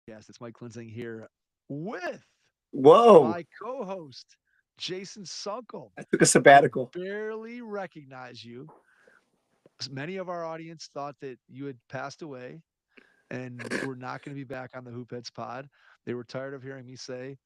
Yes, it's Mike Klinzing here with Whoa, my co-host Jason Sunkel. I took a I sabbatical. barely recognize you. Many of our audience thought that you had passed away and were not going to be back on the Hoopheads pod. They were tired of hearing me say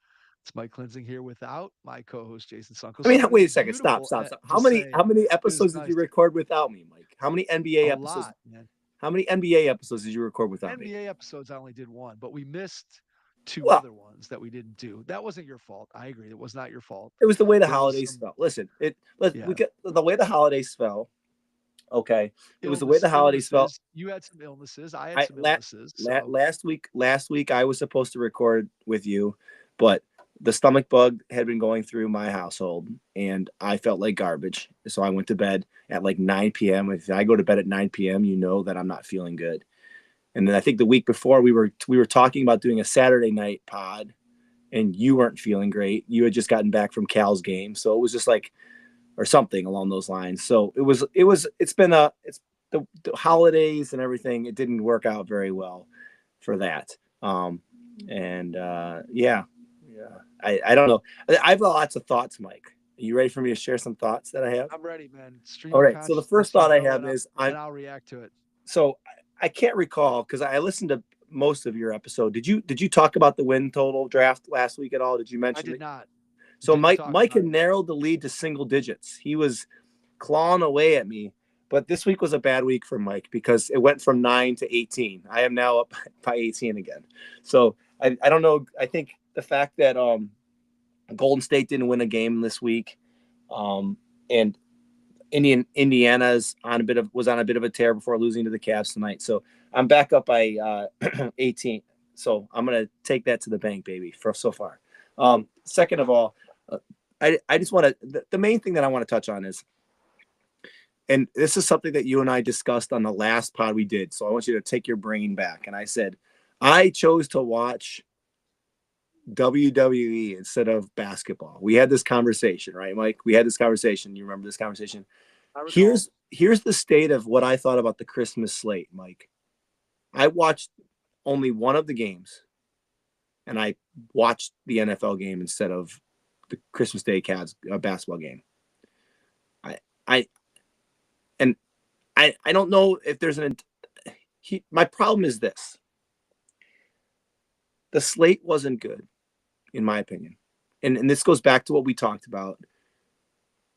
it's Mike Klinzing here without my co-host Jason Sunkel. I mean, So it wait is a second. Stop, beautiful stop, stop. to How say many it is episodes did you nice. record without me, Mike? How many A NBA episodes? lot, man. How many NBA episodes did you record without me? NBA episodes, I only did one, but we missed two Well, other ones that we didn't do. That wasn't your fault. I agree. It was not your fault. it was the way the There was holidays some, fell. Listen, we yeah, get the way the holidays fell. Okay, it was the way illness, the holidays fell. illnesses. You had some illnesses. I had I some illnesses. So last week I was supposed to record with you, but the stomach bug had been going through my household and I felt like garbage. So I went to bed at like 9 p.m. If I go to bed at 9 p.m., you know that I'm not feeling good. And then I think the week before we were talking about doing a Saturday night pod and you weren't feeling great. You had just gotten back from Cal's game. So it was just like or something along those lines. So it's been it's the holidays and everything. It didn't work out very well for that. And yeah. I don't know. I have lots of thoughts, Mike. Are you ready for me to share some thoughts that I have? I'm ready, man. Stream All of right. So the first consciousness. You thought I throw have it up, is and I'll react to it. so I can't recall because I listened to most of your episode. Did you talk about the win total draft last week at all? Did you I mention did that? not. So Didn't Mike talk Mike about had it. narrowed the lead to single digits. He was clawing away at me. But this week was a bad week for Mike because it went from 9 to 18. I am now up by 18 again. So I don't know. I think the fact that Golden State didn't win a game this week, and Indiana's on a bit of a tear before losing to the Cavs tonight. So I'm back up by 18. So I'm gonna take that to the bank, baby, for so far. Second of all, I just want to the main thing that I want to touch on is, and this is something that you and I discussed on the last pod we did. So I want you to take your brain back. And I said, I chose to watch WWE instead of basketball. We had this conversation, right, Mike? We had this conversation. You remember this conversation? I recall. Here's the state of what I thought about the Christmas slate, Mike. I watched only one of the games, and I watched the NFL game instead of the Christmas Day Cavs basketball game. I I and I don't know if there's my problem is this. The slate wasn't good, in my opinion. And this goes back to what we talked about.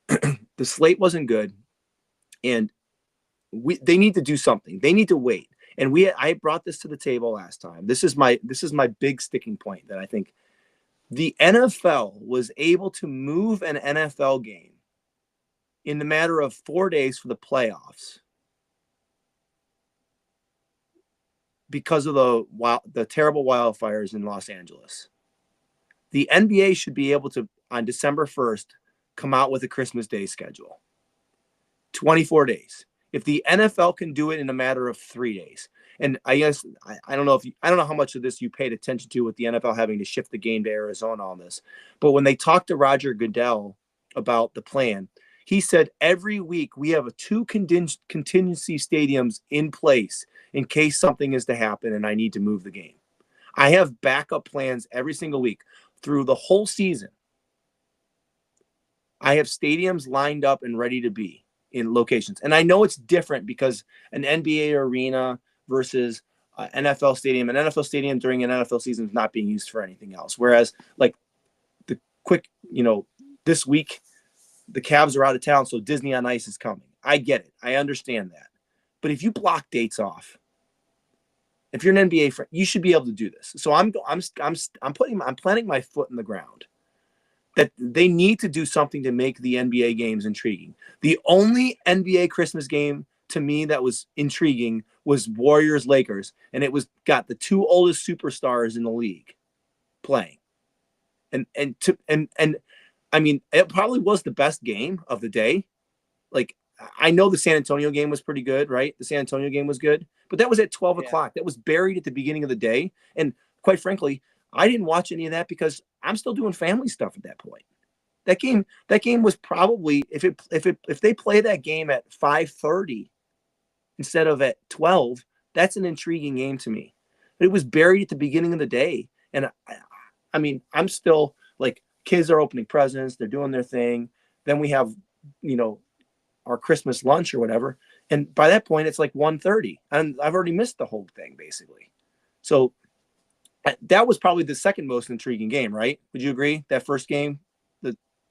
The slate wasn't good, and they need to do something. They need to wait. And I brought this to the table last time. This is my big sticking point that I think the NFL was able to move an NFL game in the matter of 4 days for the playoffs because of the terrible wildfires in Los Angeles. The NBA should be able to, on December 1st, come out with a Christmas Day schedule. 24 days. If the NFL can do it in a matter of 3 days. And I guess I don't know I don't know how much of this you paid attention to with the NFL having to shift the game to Arizona on this. But when they talked to Roger Goodell about the plan, he said every week we have two contingency stadiums in place in case something is to happen and I need to move the game. I have backup plans every single week through the whole season. I have stadiums lined up and ready to be in locations. And I know it's different because an NBA arena versus NFL stadium, an NFL stadium during an NFL season is not being used for anything else. Whereas like the quick, this week, the Cavs are out of town, so Disney on Ice is coming. I get it. I understand that. But if you block dates off, if you're an NBA friend, you should be able to do this. So I'm planting my foot in the ground that they need to do something to make the NBA games intriguing. The only NBA Christmas game to me that was intriguing was Warriors Lakers, and it was got the two oldest superstars in the league playing. And I mean, it probably was the best game of the day. Like, I know the San Antonio game was pretty good, right? The San Antonio game was good, but that was at 12 Yeah. o'clock. That was buried at the beginning of the day. And quite frankly, I didn't watch any of that because I'm still doing family stuff at that point. That game was probably if they play that game at 5:30 instead of at 12, that's an intriguing game to me. but it was buried at the beginning of the day. And I mean, I'm still like, kids are opening presents, they're doing their thing. Then we have, our Christmas lunch or whatever. And by that point, it's like 1:30, and I've already missed the whole thing basically. So that was probably the second most intriguing game, right? Would you agree? That first game?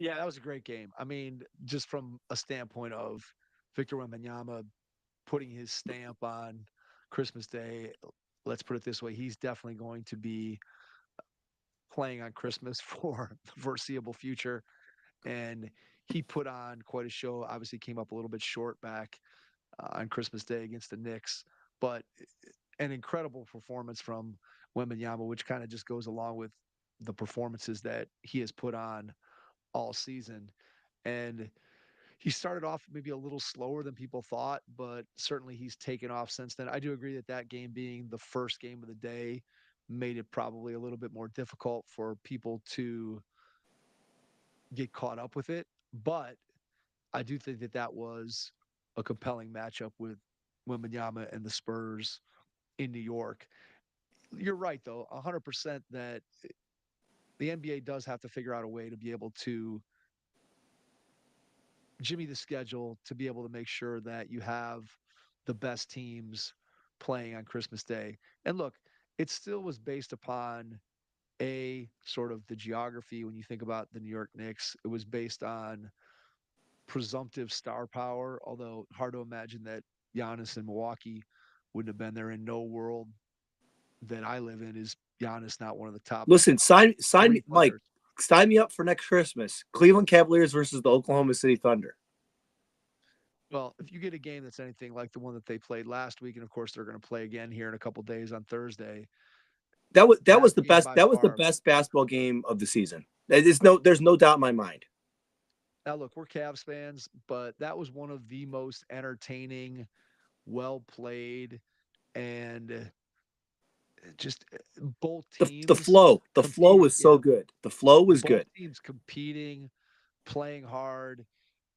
Yeah, that was a great game. I mean, just from a standpoint of Victor Wembanyama putting his stamp on Christmas Day, let's put it this way, he's definitely going to be playing on Christmas for the foreseeable future. And he put on quite a show. Obviously came up a little bit short back on Christmas Day against the Knicks, but an incredible performance from Wembanyama, which kind of just goes along with the performances that he has put on all season. And he started off maybe a little slower than people thought, but certainly he's taken off since then. I do agree that that game being the first game of the day made it probably a little bit more difficult for people to get caught up with it. But I do think that that was a compelling matchup with Wembanyama and the Spurs in New York. You're right, though, 100% that the NBA does have to figure out a way to be able to jimmy the schedule to be able to make sure that you have the best teams playing on Christmas Day. And look, it still was based upon a sort of the geography. When you think about the New York Knicks, it was based on presumptive star power, although hard to imagine that Giannis in Milwaukee wouldn't have been there. In no world that I live in is Giannis not one of the top Listen, sign me, Mike. players. Sign me up for next Christmas. Cleveland Cavaliers versus the Oklahoma City Thunder. Well, if you get a game that's anything like the one that they played last week, and of course they're going to play again here in a couple days on Thursday, That was the game best. by That was the far. best basketball game of the season. There's no doubt in my mind. Now, look, we're Cavs fans, but that was one of the most entertaining, well played, and just both The teams flow competing. was so Yeah, good. The flow was both good. teams competing, playing hard,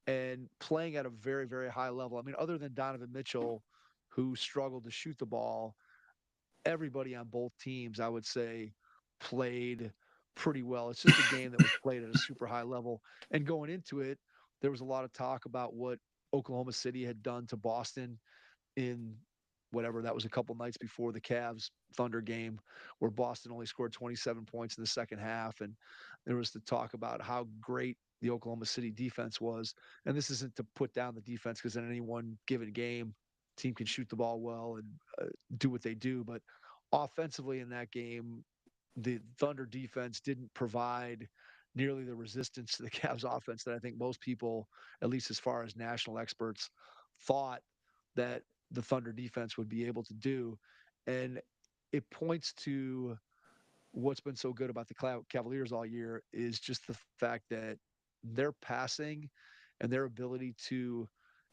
and playing at a very, very high level. I mean, other than Donovan Mitchell, who struggled to shoot the ball, everybody on both teams, I would say, played pretty well. It's just a game that was played at a super high level. And going into it, there was a lot of talk about what Oklahoma City had done to Boston in whatever that was a couple nights before the Cavs Thunder game, where Boston only scored 27 points in the second half. And there was the talk about how great the Oklahoma City defense was. And this isn't to put down the defense, because in any one given game, team can shoot the ball well and do what they do. But offensively in that game, the Thunder defense didn't provide nearly the resistance to the Cavs offense that I think most people, at least as far as national experts, thought that the Thunder defense would be able to do. And it points to what's been so good about the Cavaliers all year is just the fact that their passing and their ability to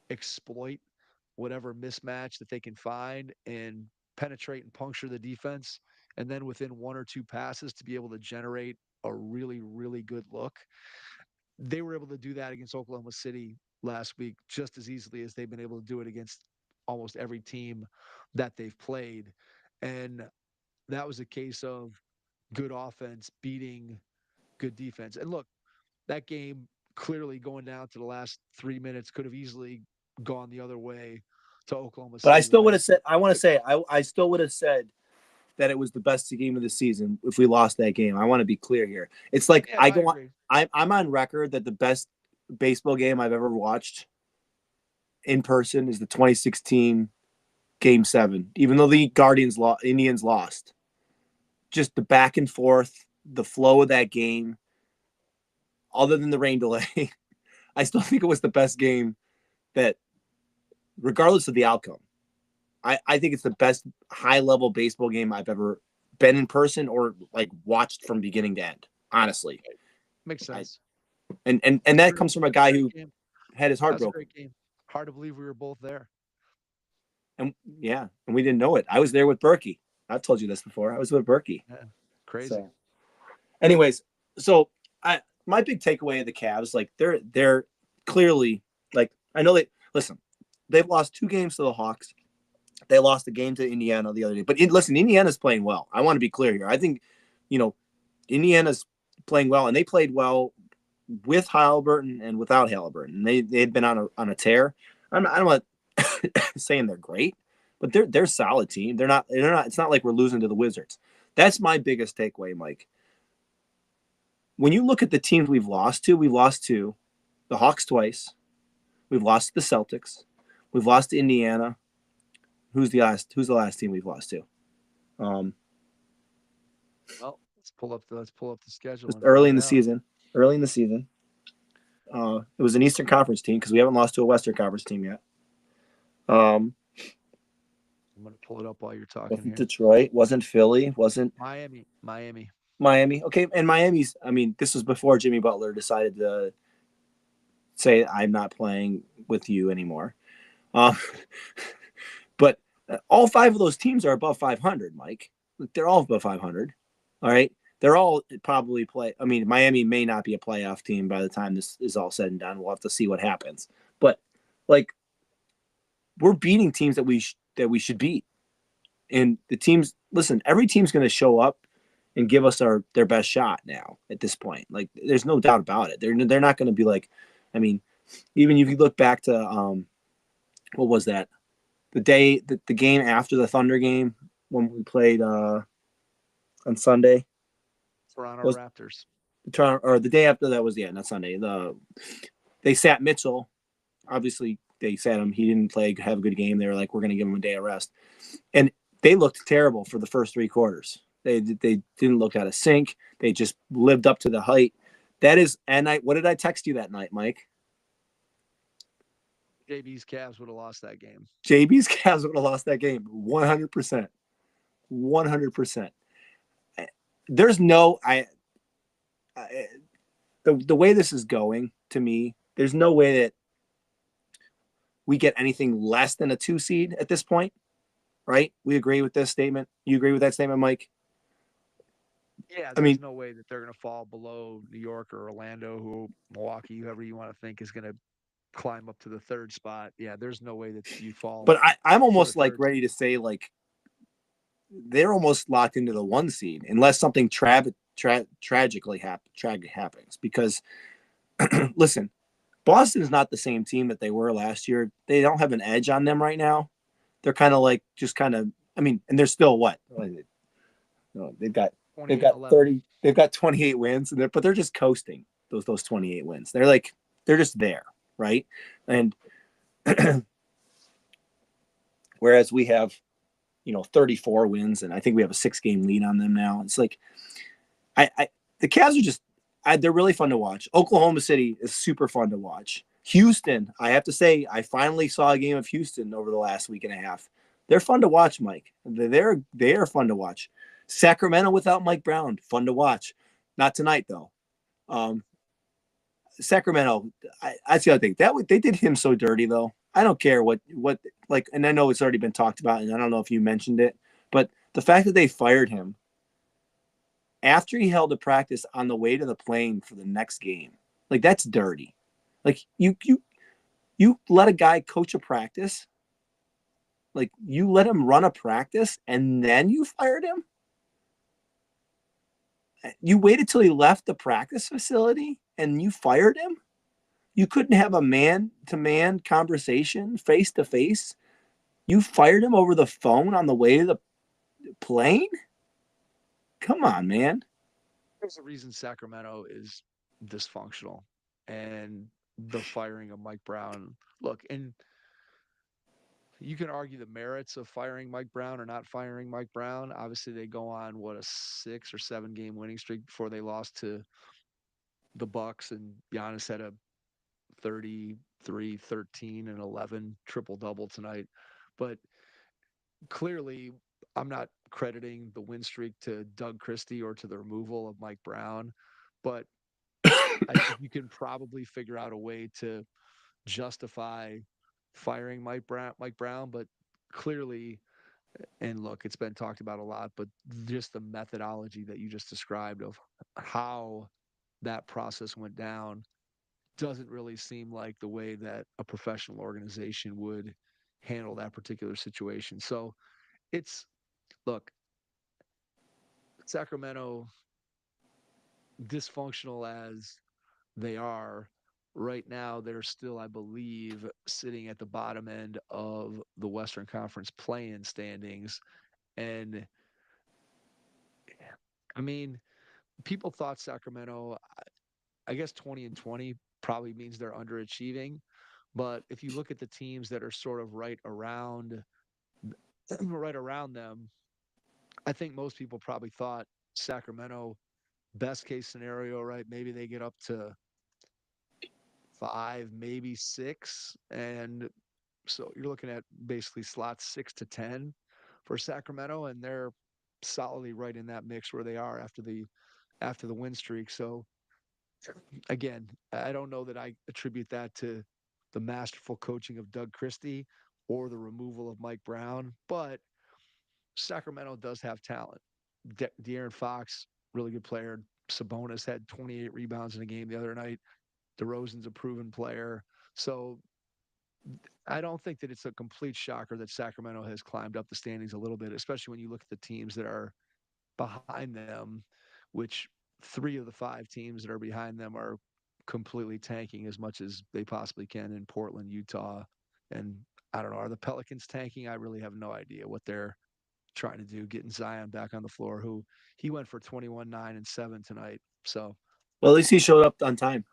exploit whatever mismatch that they can find and penetrate and puncture the defense. And then within one or two passes to be able to generate a really, really good look. They were able to do that against Oklahoma City last week just as easily as they've been able to do it against almost every team that they've played. And that was a case of good offense beating good defense. And look, that game clearly going down to the last 3 minutes could have easily gone the other way to Oklahoma But I City, still would right? have said. I still would have said that it was the best game of the season if we lost that game. I want to be clear here. It's like Yeah, no, I agree. I'm on record that the best baseball game I've ever watched in person is the 2016 Game 7. Even though the Indians lost, just the back and forth, the flow of that game, other than the rain delay, I still think it was the best game that, regardless of the outcome. I think it's the best high level baseball game I've ever been in person or like watched from beginning to end. Honestly, Makes sense. and that comes from a guy who Game. had his That heart was a broken. great game. Hard to believe we were both there. And yeah, and we didn't know it. I was there with Berkey. I've told you this before. I was with Berkey. Yeah, crazy. So, anyways, so my big takeaway of the Cavs, like they're clearly like I know they listen. They've lost 2 games to the Hawks. They lost the game to Indiana the other day. But listen, Indiana's playing well. I want to be clear here. I think, Indiana's playing well, and they played well with Halliburton and without Halliburton. They had been on a tear. I'm not saying they're great, but they're a solid team. They're not. It's not like we're losing to the Wizards. That's my biggest takeaway, Mike. When you look at the teams we've lost to the Hawks twice. We've lost to the Celtics. We've lost to Indiana. Who's the last team we've lost to? Well, let's pull up the schedule. Early in the season. It was an Eastern Conference team because we haven't lost to a Western Conference team yet. I'm going to pull it up while you're talking. Wasn't here. Detroit, wasn't Philly, wasn't Miami. Okay, and Miami's. I mean, this was before Jimmy Butler decided to say, "I'm not playing with you anymore." But all 5 of those teams are above 500, Mike. They're all above 500. All right. They're all probably play. I mean, Miami may not be a playoff team by the time this is all said and done. We'll have to see what happens. But we're beating teams that we should beat. And the teams, listen, every team's going to show up and give us their best shot now at this point. There's no doubt about it. They're not going to be I mean, even if you look back to what was that? The game after the Thunder game when we played on Sunday. Toronto Raptors. The day after that was not Sunday. They sat Mitchell. Obviously, they sat him. He didn't have a good game. They were like, we're going to give him a day of rest, and they looked terrible for the first 3 quarters. They didn't look out of sync. They just lived up to the height. What did I text you that night, Mike? JB's Cavs would have lost that game. JB's Cavs would have lost that game. 100%. 100%. There's no the way this is going, to me, there's no way that we get anything less than a 2 seed at this point, right? We agree with this statement. You agree with that statement, Mike? Yeah, there's no way that they're going to fall below New York or Orlando, Milwaukee, whoever you want to think is going to climb up to the 3rd spot. Yeah, there's no way that you fall. But I'm almost ready to say they're almost locked into the 1 seed unless something tragic happens. Because listen, Boston is not the same team that they were last year. They don't have an edge on them right now. They're kind of and they're still what? They've got 28 wins, but they're just coasting those 28 wins. They're just there, right? And whereas we have 34 wins, and I think we have a 6-game lead on them now. It's the Cavs are just they're really fun to watch. Oklahoma City is super fun to watch. Houston, I have to say, I finally saw a game of Houston over the last week and a half. They're fun to watch, Mike. They are fun to watch. Sacramento without Mike Brown, fun to watch. Not tonight though. Sacramento, that's the other thing. They did him so dirty though. I don't care what and I know it's already been talked about, and I don't know if you mentioned it, but the fact that they fired him after he held a practice on the way to the plane for the next game, that's dirty. You let a guy coach a practice, you let him run a practice, and then you fired him. You waited till he left the practice facility and you fired him. You couldn't have a man-to-man conversation face-to-face. You fired him over the phone on the way to the plane? Come on, man. There's a reason Sacramento is dysfunctional, and the firing of Mike Brown. Look, and you can argue the merits of firing Mike Brown or not firing Mike Brown. Obviously, they go on a 6 or 7 game winning streak before they lost to the Bucks, and Giannis had a 33, 13, and 11 triple-double tonight. But clearly, I'm not crediting the win streak to Doug Christie or to the removal of Mike Brown, but I think you can probably figure out a way to justify firing Mike Brown, but clearly, and look, it's been talked about a lot, but just the methodology that you just described of how that process went down doesn't really seem like the way that a professional organization would handle that particular situation. So it's look, Sacramento, dysfunctional as they are right now, they're still, I believe, sitting at the bottom end of the Western Conference play-in standings. And I mean, people thought Sacramento, I guess 20-20 probably means they're underachieving. But if you look at the teams that are sort of right around right around them, I think most people probably thought Sacramento, best case scenario, right? Maybe they get up to 5, maybe 6. And so you're looking at basically slots 6 to 10 for Sacramento, and they're solidly right in that mix where they are after the win streak. So again, I don't know that I attribute that to the masterful coaching of Doug Christie or the removal of Mike Brown, but Sacramento does have talent. De'Aaron Fox, really good player. Sabonis had 28 rebounds in a game the other night. DeRozan's a proven player. So I don't think that it's a complete shocker that Sacramento has climbed up the standings a little bit, especially when you look at the teams that are behind them, which 3 of the 5 teams that are behind them are completely tanking as much as they possibly can in Portland, Utah. And I don't know, are the Pelicans tanking? I really have no idea what they're trying to do, getting Zion back on the floor, who he went for 21, 9, and 7 tonight. So Well, at least he showed up on time.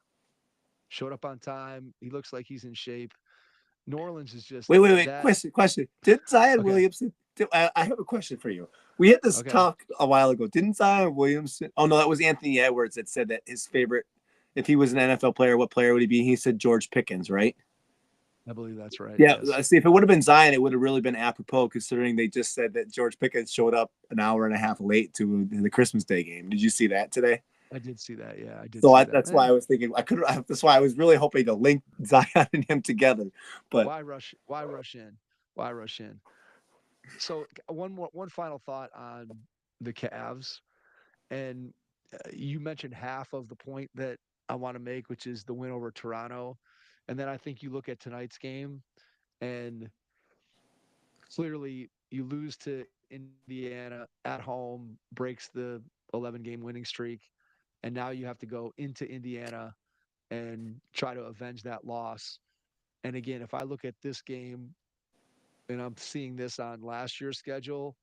showed up on time. He looks like he's in shape. New Orleans is just Wait. that. Question. Did Zion Okay. Williamson? I have a question for you. We had this Okay. talk a while ago. Didn't Zion Williamson? Oh no, that was Anthony Edwards that said that his favorite, if he was an NFL player, what player would he be? He said George Pickens, right? I believe that's right. Yeah. Yes. See, if it would have been Zion, it would have really been apropos, considering they just said that George Pickens showed up an hour and a half late to the Christmas Day game. Did you see that today? I did see that. Yeah, I did So see that. that's why I was thinking I could. That's why I was really hoping to link Zion and him together. But Why rush? Why rush in? Why rush in? So one final thought on the Cavs, and you mentioned half of the point that I want to make, which is the win over Toronto, and then I think you look at tonight's game, and clearly you lose to Indiana at home, breaks the 11-game winning streak, and now you have to go into Indiana and try to avenge that loss. And again, if I look at this game and I'm seeing this on last year's schedule,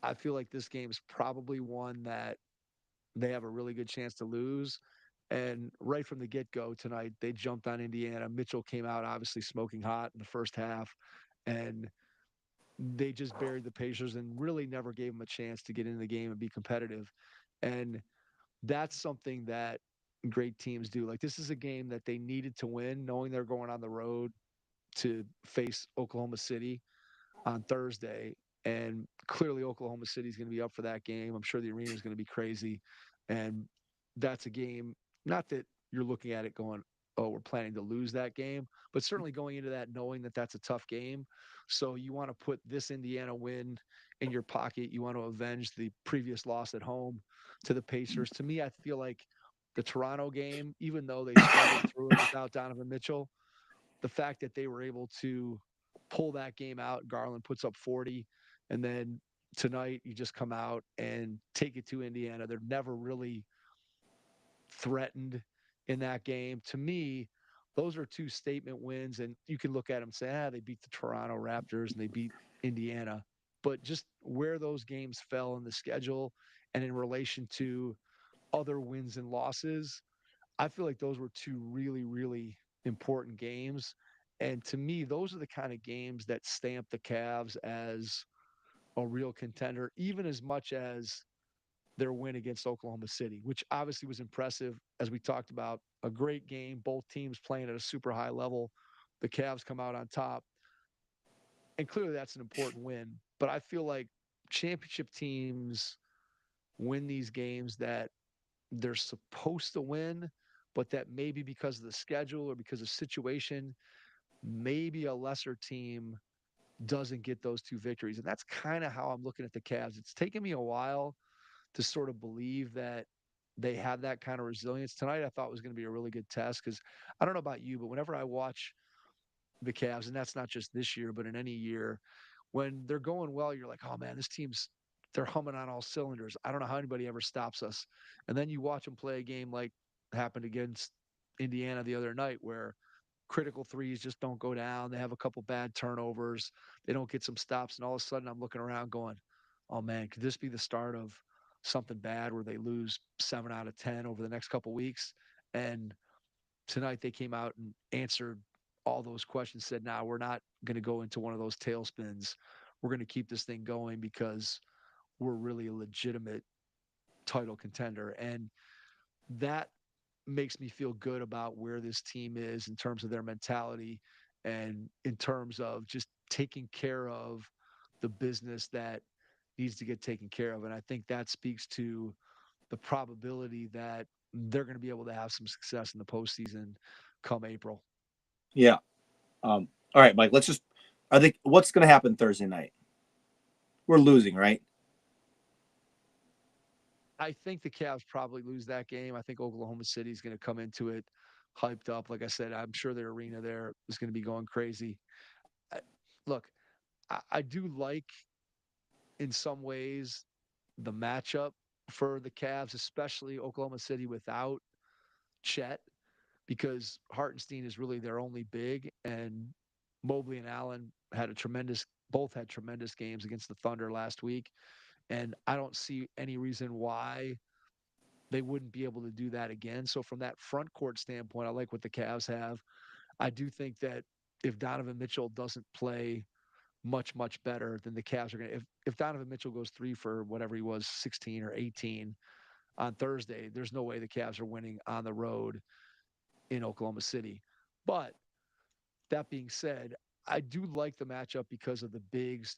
I feel like this game's probably one that they have a really good chance to lose. And right from the get go tonight, they jumped on Indiana. Mitchell came out obviously smoking hot in the first half, and they just buried the Pacers and really never gave them a chance to get into the game and be competitive. And that's something that great teams do. Like, this is a game that they needed to win, knowing they're going on the road to face Oklahoma City on Thursday. And clearly, Oklahoma City is going to be up for that game. I'm sure the arena is going to be crazy. And that's a game, not that you're looking at it going, oh, we're planning to lose that game, but certainly going into that knowing that that's a tough game. So you want to put this Indiana win in your pocket. You want to avenge the previous loss at home to the Pacers. To me, I feel like the Toronto game, even though they struggled through it without Donovan Mitchell, the fact that they were able to pull that game out, Garland puts up 40, and then tonight you just come out and take it to Indiana. They're never really threatened in that game. To me, those are 2 statement wins, and you can look at them and say, they beat the Toronto Raptors and they beat Indiana. But just where those games fell in the schedule and in relation to other wins and losses, I feel like those were 2 really important games. And to me, those are the kind of games that stamp the Cavs as a real contender, even as much as their win against Oklahoma City, which obviously was impressive. As we talked about, a great game, both teams playing at a super high level. The Cavs come out on top. And clearly that's an important win. But I feel like championship teams win these games that they're supposed to win, but that maybe because of the schedule or because of situation, maybe a lesser team doesn't get those 2 victories. And that's kind of how I'm looking at the Cavs. It's taken me a while to sort of believe that they have that kind of resilience. Tonight I thought was going to be a really good test because I don't know about you, but whenever I watch the Cavs, and that's not just this year, but in any year, when they're going well, you're like, oh man, this team's they're humming on all cylinders. I don't know how anybody ever stops us. And then you watch them play a game like happened against Indiana the other night, where critical threes just don't go down. They have a couple bad turnovers. They don't get some stops, and all of a sudden, I'm looking around going, oh man, could this be the start of something bad where they lose 7 out of 10 over the next couple weeks? And tonight they came out and answered all those questions, said, nah, we're not going to go into one of those tailspins. We're going to keep this thing going because we're really a legitimate title contender. And that makes me feel good about where this team is in terms of their mentality and in terms of just taking care of the business that needs to get taken care of. And I think that speaks to the probability that they're going to be able to have some success in the postseason come April. Yeah. All right, Mike, I think what's going to happen Thursday night? We're losing, right? I think the Cavs probably lose that game. I think Oklahoma City is going to come into it hyped up. Like I said, I'm sure their arena there is going to be going crazy. Look, I do like in some ways the matchup for the Cavs, especially Oklahoma City without Chet, because Hartenstein is really their only big, and Mobley and Allen both had tremendous games against the Thunder last week. And I don't see any reason why they wouldn't be able to do that again. So from that front court standpoint, I like what the Cavs have. I do think that if Donovan Mitchell doesn't play much better, then the Cavs are going to, if Donovan Mitchell goes 3 for whatever he was, 16 or 18 on Thursday, there's no way the Cavs are winning on the road in Oklahoma City. But that being said, I do like the matchup because of the bigs,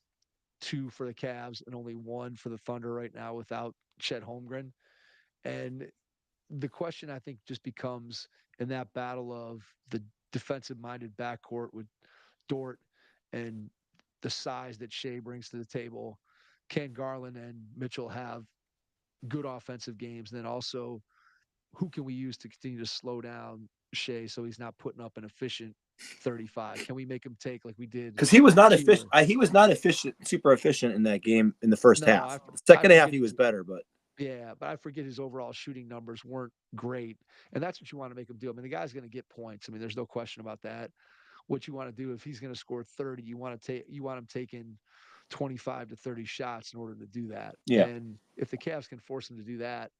2 for the Cavs and only 1 for the Thunder right now without Chet Holmgren. And the question I think just becomes in that battle of the defensive-minded backcourt with Dort and the size that Shea brings to the table, can Garland and Mitchell have good offensive games? And then also, who can we use to continue to slow down Shea so he's not putting up an efficient 35? Can we make him take like we did? Because he was not here? efficient. He was not efficient, super efficient in that game in the first No, half. The second half, he was better, but yeah, but I forget his overall shooting numbers weren't great. And that's what you want to make him do. I mean, the guy's going to get points. I mean, there's no question about that. What you want to do if he's going to score 30, you want him taking 25 to 30 shots in order to do that. yeah, And if the Cavs can force him to do that,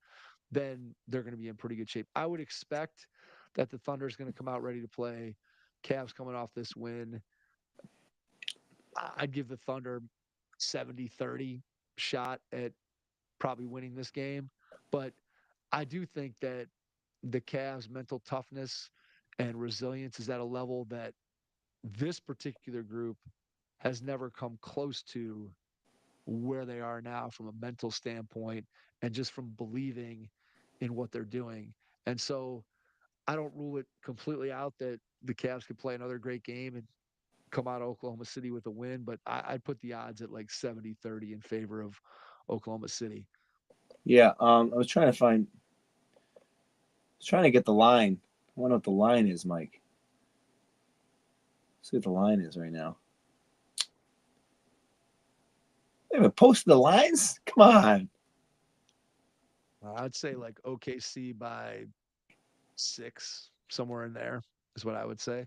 then they're going to be in pretty good shape. I would expect that the Thunder is going to come out ready to play. Cavs coming off this win. I'd give the Thunder 70-30 shot at probably winning this game. But I do think that the Cavs' mental toughness and resilience is at a level that this particular group has never come close to where they are now from a mental standpoint and just from believing in what they're doing. And so I don't rule it completely out that the Cavs could play another great game and come out of Oklahoma City with a win, but I'd put the odds at like 70-30 in favor of Oklahoma City. yeah. I was trying to get the line. I wonder what the line is, Mike. Let's see what the line is right now. They haven't posted the lines? Come on. I'd say like OKC by 6, somewhere in there is what I would say.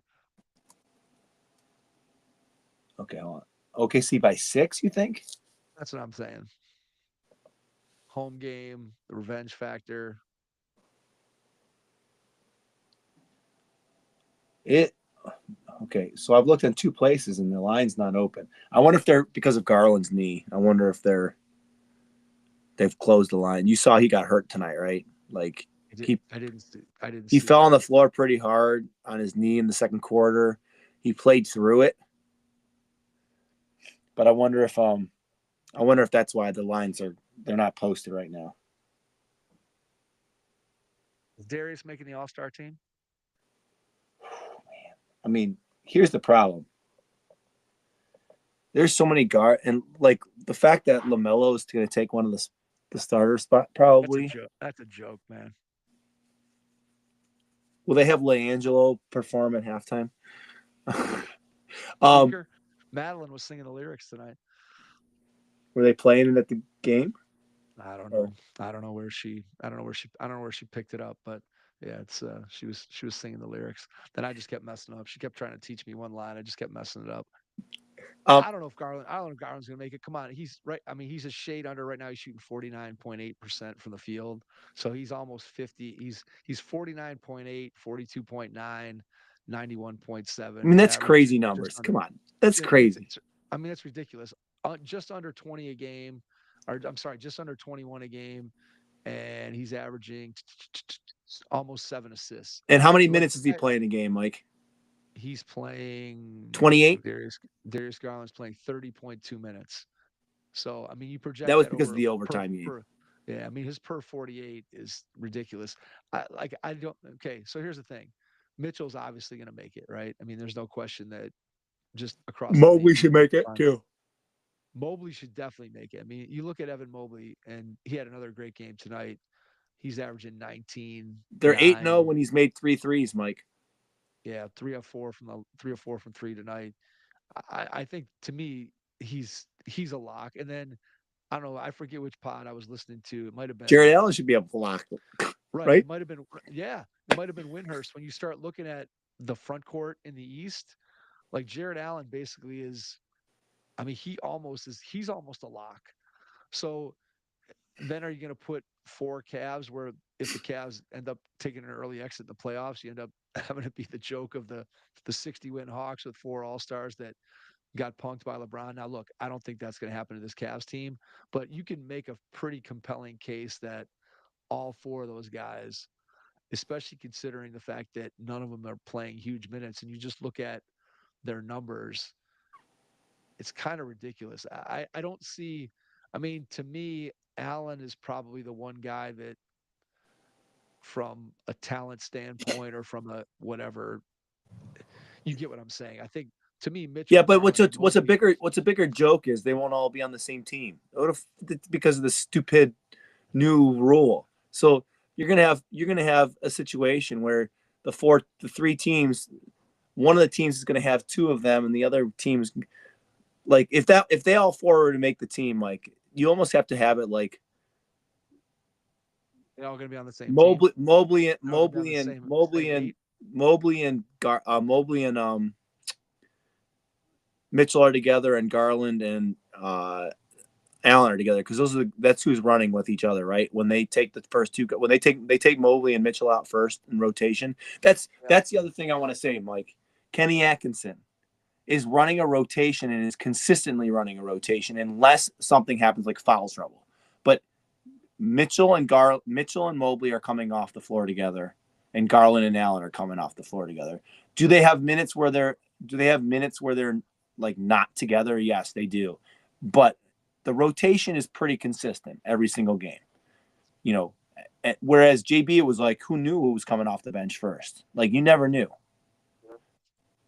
Okay, hold on. OKC by 6, you think? That's what I'm saying. Home game, the revenge factor. Okay, so I've looked in 2 places and the line's not open. I wonder if they're because of Garland's knee. I wonder if they've closed the line. You saw he got hurt tonight, right? Like I didn't he see fell that. on the floor pretty hard on his knee in the second quarter. He played through it. But I wonder if that's why the lines they're not posted right now. Is Darius making the All-Star team? Man. I mean, here's the problem. There's so many guard, and like the fact that LaMelo is going to take one of the starter spot probably. That's a joke, man. Will they have LiAngelo perform at halftime? Speaker, Madeline was singing the lyrics tonight. Were they playing it at the game? I don't know. I don't know where she picked it up, but yeah, it's she was singing the lyrics. Then I just kept messing up. She kept trying to teach me one line. I just kept messing it up. I don't know if Garland's gonna make it. Come on, he's right. I mean, he's a shade under right now. He's shooting 49.8% from the field, so he's almost 50. He's 49.8, 42.9, 91.7. I mean, that's crazy numbers. Come on, that's crazy. I mean, that's ridiculous. Just under 20 a game, or I'm sorry, just under 21 a game, and he's averaging almost 7 assists. And how many minutes is he playing a game, Mike? He's playing 28. Darius Garland's playing 30.2 minutes. So I mean, you project that was because of the overtime game. Yeah, I mean his per 48 is ridiculous. I don't. Okay, so here's the thing: Mitchell's obviously going to make it, right? I mean, there's no question that just across. Mobley should make it too. Mobley should definitely make it. I mean, you look at Evan Mobley, and he had another great game tonight. He's averaging 19. They're 8-0 when he's made 3 threes, Mike. Yeah, 3 of 4 from 3 tonight. I think to me he's a lock. And then I don't know, I forget which pod I was listening to. It might have been Jared Allen should be able to lock them. Right. It might have been Windhurst. When you start looking at the front court in the East, like Jared Allen basically is, I mean, he's almost a lock. So then are you going to put 4 Cavs where if the Cavs end up taking an early exit in the playoffs, you end up having to be the joke of the 60-win Hawks with 4 All-Stars that got punked by LeBron. Now, look, I don't think that's going to happen to this Cavs team, but you can make a pretty compelling case that all 4 of those guys, especially considering the fact that none of them are playing huge minutes, and you just look at their numbers, it's kind of ridiculous. I don't see – I mean, to me, Allen is probably the one guy that from a talent standpoint or from a whatever, you get what I'm saying. I think to me, Mitchell. Yeah, but what's a bigger joke is they won't all be on the same team. Because of the stupid new rule. So you're gonna have a situation where the 3 teams, one of the teams is gonna have 2 of them, and the other teams, like if they all 4 were to make the team, like you almost have to have it like they're all going to be on the same Mobley and Mitchell are together, and Garland and Allen are together, because that's who's running with each other, right? When they take the first 2, when they take Mobley and Mitchell out first in rotation. That's the other thing I want to say, Mike. Kenny Atkinson is running a rotation and is consistently running a rotation unless something happens like foul trouble. But Mitchell and Mobley are coming off the floor together, and Garland and Allen are coming off the floor together. Do they have minutes where they're like not together? Yes, they do. But the rotation is pretty consistent every single game. You know, whereas JB, it was like, who knew who was coming off the bench first? Like, you never knew.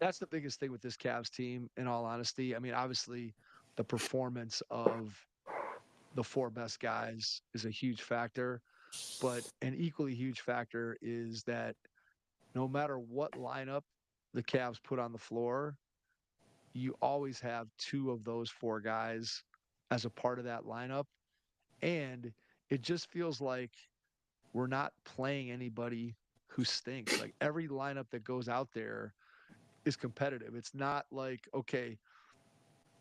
That's the biggest thing with this Cavs team, in all honesty. I mean, obviously, the performance of the 4 best guys is a huge factor, but an equally huge factor is that no matter what lineup the Cavs put on the floor, you always have 2 of those 4 guys as a part of that lineup. And it just feels like we're not playing anybody who stinks. Like, every lineup that goes out there is competitive. It's not like, okay,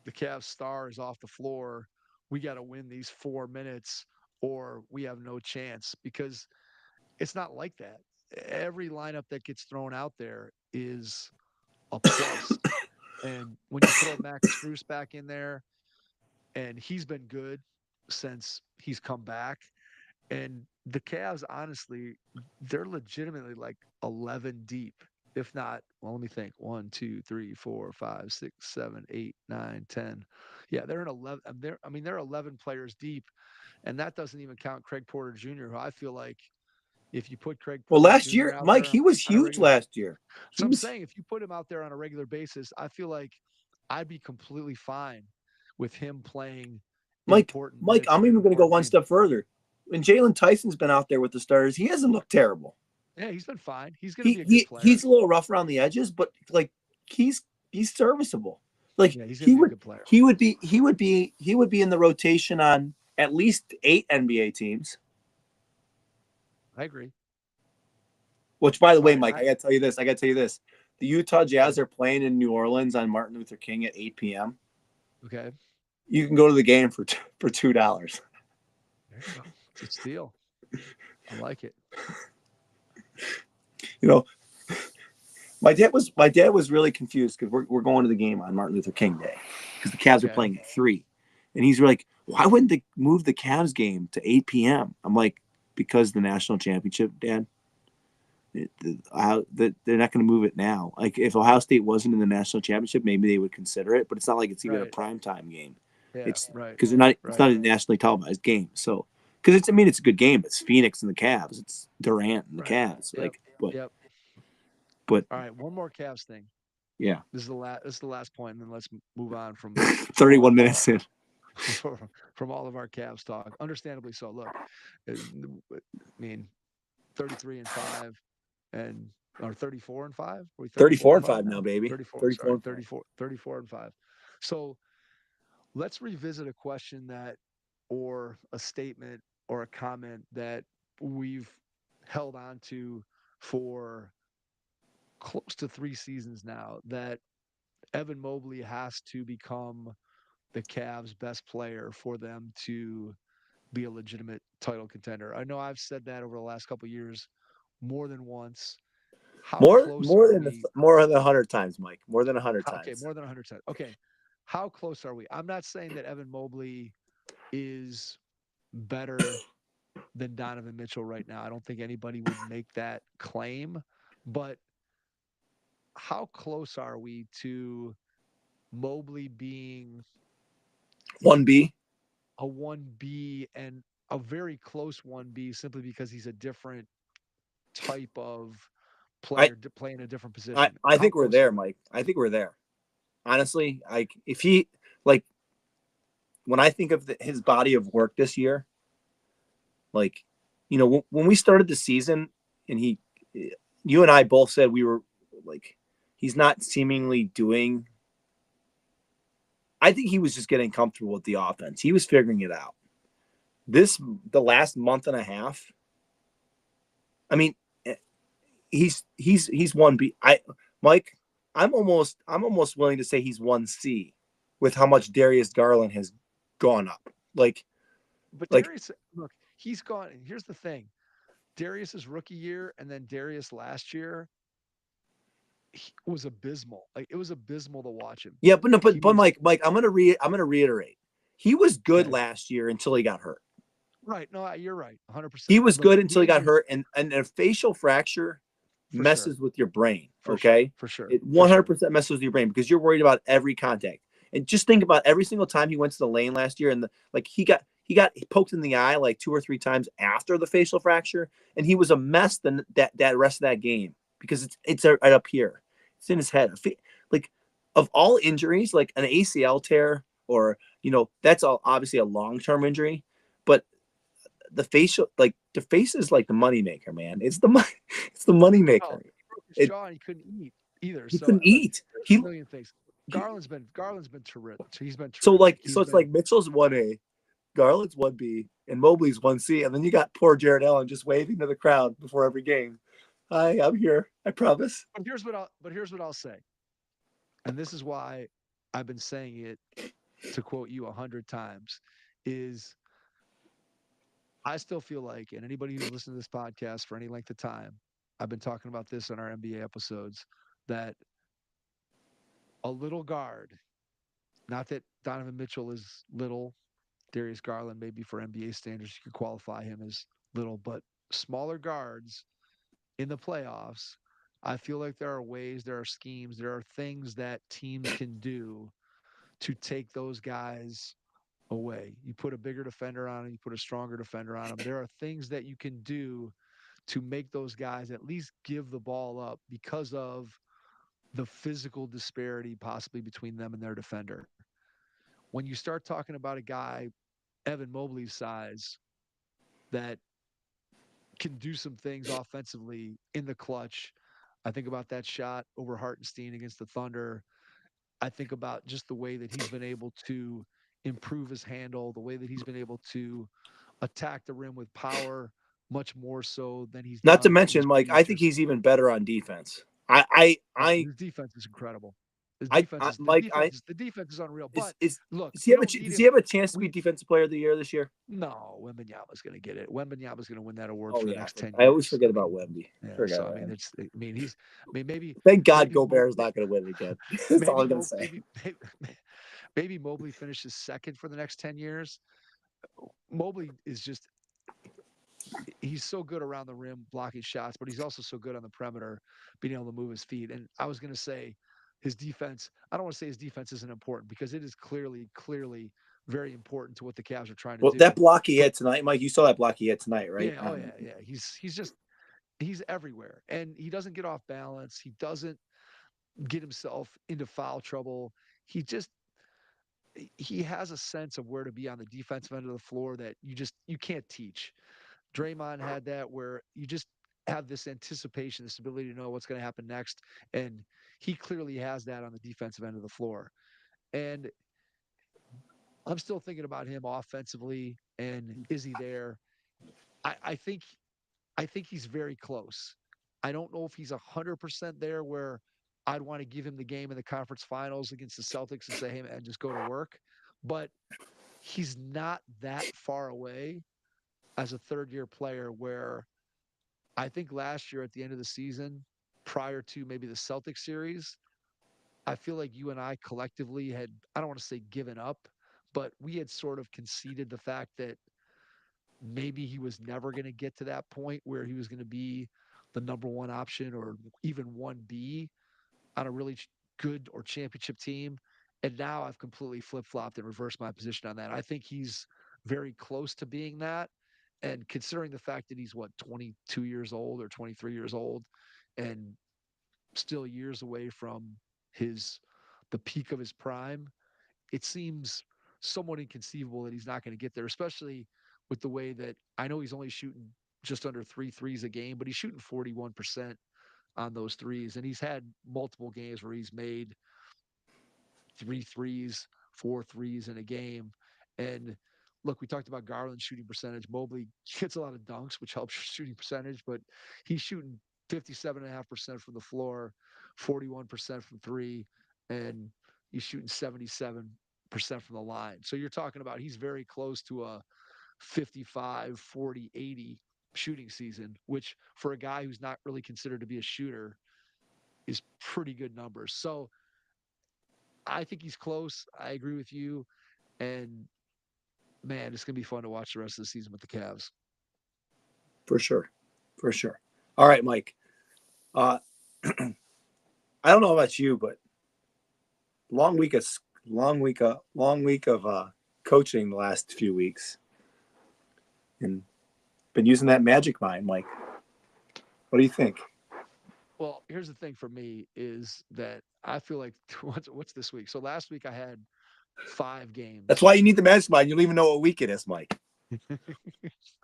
the Cavs star is off the floor, we got to win these 4 minutes or we have no chance, because it's not like that. Every lineup that gets thrown out there is a plus. And when you throw Max Strus back in there, and he's been good since he's come back, and the Cavs, honestly, they're legitimately like 11 deep. If not, well, let me think. 1, 2, 3, 4, 5, 6, 7, 8, 9, 10. Yeah, they're in 11. They're 11 players deep, and that doesn't even count Craig Porter Jr., who I feel like if you put Craig Porter last Jr. year, Mike, he was huge last year. So I'm saying, if you put him out there on a regular basis, I feel like I'd be completely fine with him playing. Mike, I'm even going to go one step further. When Jalen Tyson's been out there with the Stars, he hasn't looked terrible. Yeah, he's been fine. He's going to be a good player. He's a little rough around the edges, but like he's He's serviceable. Like Yeah, he's gonna he be a would good player. he would be in the rotation on at least 8 NBA teams. I agree. Which, by the All way, right, Mike, I got to tell you this. The Utah yeah, Jazz are playing in New Orleans on Martin Luther King at 8 p.m. okay. You can go to the game for $2. There you go. It's a steal. I like it. You know, my dad was really confused because we're going to the game on Martin Luther King Day because the Cavs are Okay. playing at 3, and he's like, "Why wouldn't they move the Cavs game to 8 p.m.?" I'm like, "Because the national championship, Dad. They're not going to move it now. Like if Ohio State wasn't in the national championship, maybe they would consider it, but it's not like it's even a Right. prime time game. Yeah. It's Right. because they're not. It's Right. not a nationally televised game. So because it's, I mean, it's a good game. It's Phoenix and the Cavs. It's Durant and the Right. Cavs. Yep. Like, but Yep. but All right. One more Cavs thing. yeah, This is the last. This is the last point, and then let's move on from all 31 minutes in. from all of our Cavs talk. Understandably so. Look, I mean, 33-5, and or 34-5. Are we 34 34 and and 5 5 now, now? baby. 34. 34 Sorry, and 5. 34 and 5. So let's revisit a question that, or a statement, or a comment that we've held on to for close to 3 seasons now, that Evan Mobley has to become the Cavs' best player for them to be a legitimate title contender. I know I've said that over the last couple of years more than once. How close are we? More than 100 times, Mike. More than 100 Okay, times. more than 100 times. Okay, how close are we? I'm not saying that Evan Mobley is better than Donovan Mitchell right now. I don't think anybody would make that claim, but how close are we to Mobley being 1B. a 1B, and a very close 1B, simply because he's a different type of I player playing a different I position? I How think we're close are there, we? Mike. I think we're there. Honestly, like if he like when I think of his body of work this year, like when we started the season and you and I both said we were like he's not seemingly doing. I think he was just getting comfortable with the offense. He was figuring it out. The last month and a half. I mean, he's 1B. Mike, I'm almost willing to say he's 1C with how much Darius Garland has gone up. But Like Darius, look, he's gone. Here's the thing: Darius's rookie year, and then Darius last year, was abysmal. Like, it was abysmal to watch him. yeah, but no, He but was Mike, I'm gonna reiterate. He was good okay. last year until he got hurt. Right? No, you're right. He 100%. was Look, good until the he got injuries, hurt, and a facial fracture for sure, messes with your brain. for sure, Okay, for sure, it for sure. 100% messes with your brain because you're worried about every contact. And just think about every single time he went to the lane last year, and he got poked in the eye like 2 or 3 times after the facial fracture, and he was a mess that rest of that game because it's right up here, it's in his head. Like of all injuries, like an ACL tear or that's all obviously a long-term injury, but the face is like the money maker, man. It's the money. It's the money No, maker. he broke his It jaw and he couldn't eat either. He So couldn't look, eat. there's a He, million things. he Garland's been terrific. He's been so terrific. like He's so it's been like Mitchell's 1A, Garland's 1B, and Mobley's 1C, and then you got poor Jared Allen just waving to the crowd before every game. Hi, I'm here. I promise. But here's what I'll say, and this is why I've been saying it, to quote you 100 times, is I still feel like, and anybody who's listened to this podcast for any length of time, I've been talking about this in our NBA episodes, that a little guard, not that Donovan Mitchell is little, Darius Garland, maybe for NBA standards, you could qualify him as little, but smaller guards in the playoffs, I feel like there are ways, there are schemes, there are things that teams can do to take those guys away. You put a bigger defender on him, you put a stronger defender on him. There are things that you can do to make those guys at least give the ball up because of the physical disparity possibly between them and their defender. When you start talking about a guy Evan Mobley's size that can do some things offensively in the clutch, I think about that shot over Hartenstein against the Thunder, I think about just the way that he's been able to improve his handle, the way that he's been able to attack the rim with power much more so than he's Not to done in his mention, Mike, I previous think years. he's even better on defense. I I His defense is incredible. His I, defense I is Mike, I the defense is unreal. is But is look, does he we have a don't need does him. he have a chance to be We defensive player of the year this year? No, Wembanyama's going to get it. Wembanyama's going to win that award Oh for the yeah, next 10 I always years. forget I about mean, Wemby. yeah. Forget So I about mean, him. it's. I mean, he's. I mean, Thank God maybe Gobert is not going to win again. That's all I'm going to say. maybe Mobley finishes second for the next 10 years. Mobley is just. He's so good around the rim blocking shots, but he's also so good on the perimeter, being able to move his feet. And I was going to say, his defense. I don't want to say his defense isn't important because it is clearly very important to what the Cavs are trying to Well, that do. block he had tonight, Mike, you saw that block he had tonight, right? Yeah, oh yeah. He's just he's everywhere, and he doesn't get off balance. He doesn't get himself into foul trouble. He just he has a sense of where to be on the defensive end of the floor that you can't teach. Draymond had that where you just have this anticipation, this ability to know what's going to happen next, and he clearly has that on the defensive end of the floor. And I'm still thinking about him offensively, and is he there? I, I think I think he's very close. I don't know if he's 100% there where I'd want to give him the game in the conference finals against the Celtics and say, hey, man, just go to work. But he's not that far away as a third year player where I think last year at the end of the season, prior to maybe the Celtics series, I feel like you and I collectively had, I don't want to say given up, but we had sort of conceded the fact that maybe he was never going to get to that point where he was going to be the number one option or even 1B on a really good or championship team. And now I've completely flip flopped and reversed my position on that. I think he's very close to being that. And considering the fact that he's 22 years old or 23 years old and still years away from the peak of his prime, it seems somewhat inconceivable that he's not going to get there, especially with the way that I know he's only shooting just under three threes a game, but he's shooting 41% on those threes. And he's had multiple games where he's made three threes, four threes in a game. And look, we talked about Garland's shooting percentage. Mobley hits a lot of dunks, which helps your shooting percentage, but he's shooting 57.5% from the floor, 41% from three, and he's shooting 77% from the line. So you're talking about he's very close to a 55, 40, 80 shooting season, which for a guy who's not really considered to be a shooter is pretty good numbers. So I think he's close. I agree with you. And man, it's going to be fun to watch the rest of the season with the Cavs. For sure. For sure. All right, Mike. I don't know about you, but long week of coaching the last few weeks, and been using that magic mind, Mike. What do you think? Well, here's the thing for me is that I feel like what's this week? So last week I had 5 games. That's why you need the magic mind. You don't even know what week it is, Mike.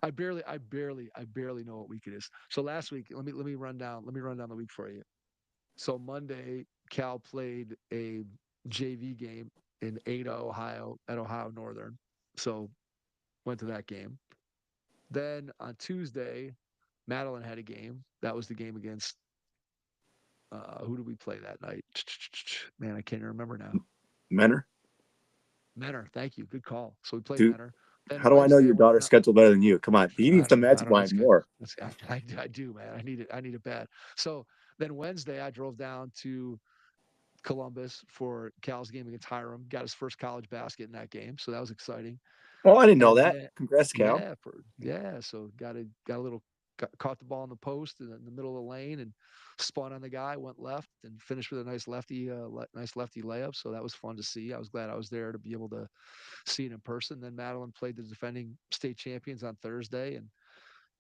I barely know what week it is. So last week, let me run down the week for you. So Monday, Cal played a JV game in Ada, Ohio, at Ohio Northern. So went to that game. Then on Tuesday, Madeline had a game. That was the game against who did we play that night? Man, I can't remember now. Menor. Thank you. Good call. So we played Dude, Menor. Then how do I know your daughter's schedule better than you? Come on, he needs the magic mind more. I do, man. I need it bad. So then Wednesday, I drove down to Columbus for Cal's game against Hiram. Got his first college basket in that game, so that was exciting. Oh, I didn't know And that. then, Congrats, Cal. So got a little caught the ball in the post in the middle of the lane and spun on the guy, went left and finished with a nice lefty layup. So that was fun to see. I was glad I was there to be able to see it in person. Then Madeline played the defending state champions on Thursday and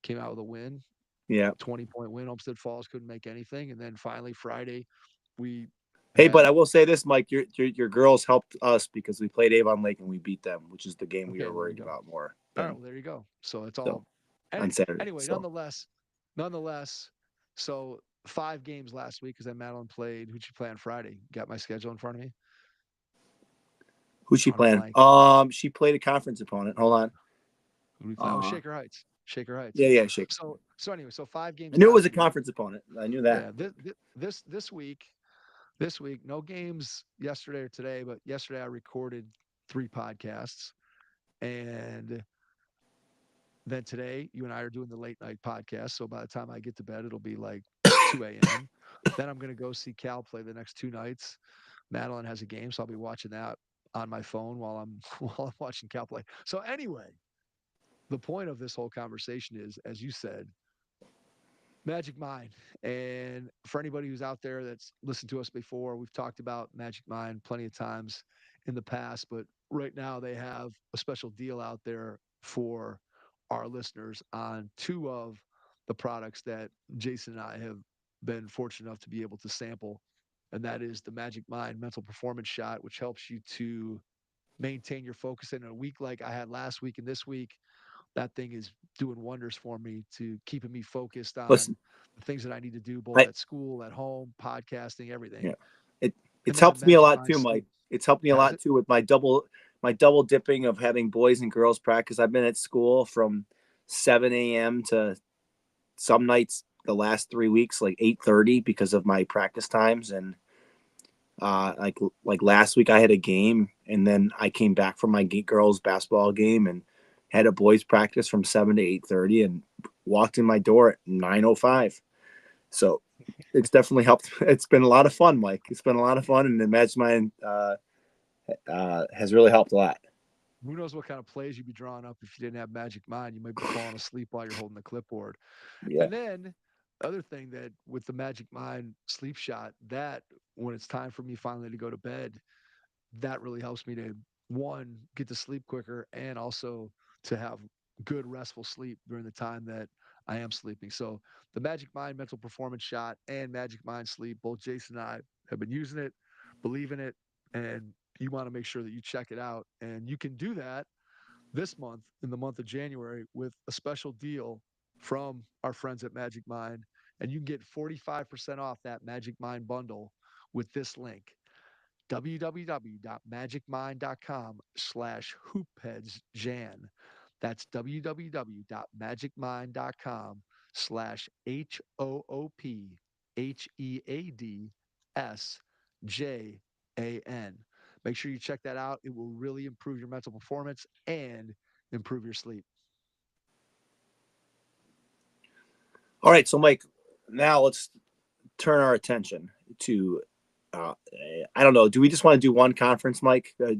came out with a win. Yeah. 20-point win. Olmsted Falls couldn't make anything. And then finally Friday, but I will say this, Mike, your girls helped us because we played Avon Lake and we beat them, which is the game we were worried about more. All right, well, there you go. So it's all on Saturday. Anyway, nonetheless, so 5 games last week because then Madeline played. Who'd you play on Friday? Got my schedule in front of me. Who's she playing? She played a conference opponent. Hold on. Who we playing? Shaker Heights. Shaker Heights. Yeah, Shaker. So anyway, 5 games. I knew it was a conference opponent. I knew that. Yeah, this week, no games yesterday or today, but yesterday I recorded 3 podcasts, and then today you and I are doing the late night podcast. So by the time I get to bed, it'll be like 2 a.m. Then I'm gonna go see Cal play the next 2 nights. Madeline has a game, so I'll be watching that on my phone while I'm watching Cal play. So anyway, the point of this whole conversation is, as you said, Magic Mind. And for anybody who's out there that's listened to us before, we've talked about Magic Mind plenty of times in the past, but right now they have a special deal out there for our listeners on 2 of the products that Jason and I have been fortunate enough to be able to sample. And that is the Magic Mind Mental Performance Shot, which helps you to maintain your focus in a week like I had last week and this week. That thing is doing wonders for me to keeping me focused on the things that I need to do, both at school, at home, podcasting, everything. Yeah, it's helped me a lot too, Mike. It's helped me a lot too with my double dipping of having boys and girls practice. I've been at school from 7 a.m. to some nights the last 3 weeks, like 8:30 because of my practice times. And like last week I had a game, and then I came back from my girls basketball game and had a boys practice from 7 to 8:30 and walked in my door at 9:05. So it's definitely helped. It's been a lot of fun, Mike. It's been a lot of fun, and the Magic Mind has really helped a lot. Who knows what kind of plays you'd be drawing up if you didn't have Magic Mind? You might be falling asleep while you're holding the clipboard. Yeah. And then the other thing that with the Magic Mind sleep shot, that when it's time for me finally to go to bed, that really helps me to, one, get to sleep quicker, and also to have good restful sleep during the time that I am sleeping. So the Magic Mind Mental Performance Shot and Magic Mind Sleep, both Jason and I have been using it, believe in it, and you want to make sure that you check it out. And you can do that this month, in the month of January, with a special deal from our friends at Magic Mind. And you can get 45% off that Magic Mind bundle with this link: www.magicmind.com/hoopheadsjan. That's www.magicmind.com/HOOPHEADSJAN. Make sure you check that out. It will really improve your mental performance and improve your sleep. All right, so Mike, now let's turn our attention to I don't know. Do we just want to do one conference, Mike, at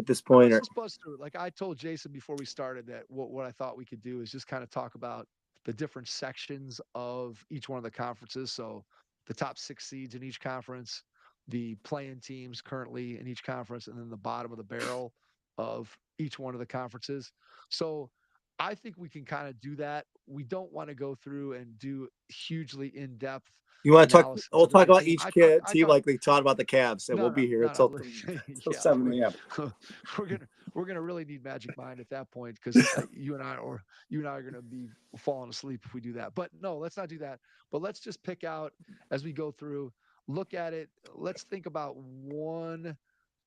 this point? Let's just buzz through it. Like I told Jason before we started that what I thought we could do is just kind of talk about the different sections of each one of the conferences. So the top 6 seeds in each conference, the play-in teams currently in each conference, and then the bottom of the barrel of each one of the conferences. So I think we can kind of do that. We don't want to go through and do hugely in-depth. You want to talk? We'll talk about each team like we talked about the Cavs, and we'll be here until 7 a.m. We're gonna really need Magic Mind at that point, because you and I are gonna be falling asleep if we do that. But no, let's not do that. But let's just pick out as we go through, look at it. Let's think about one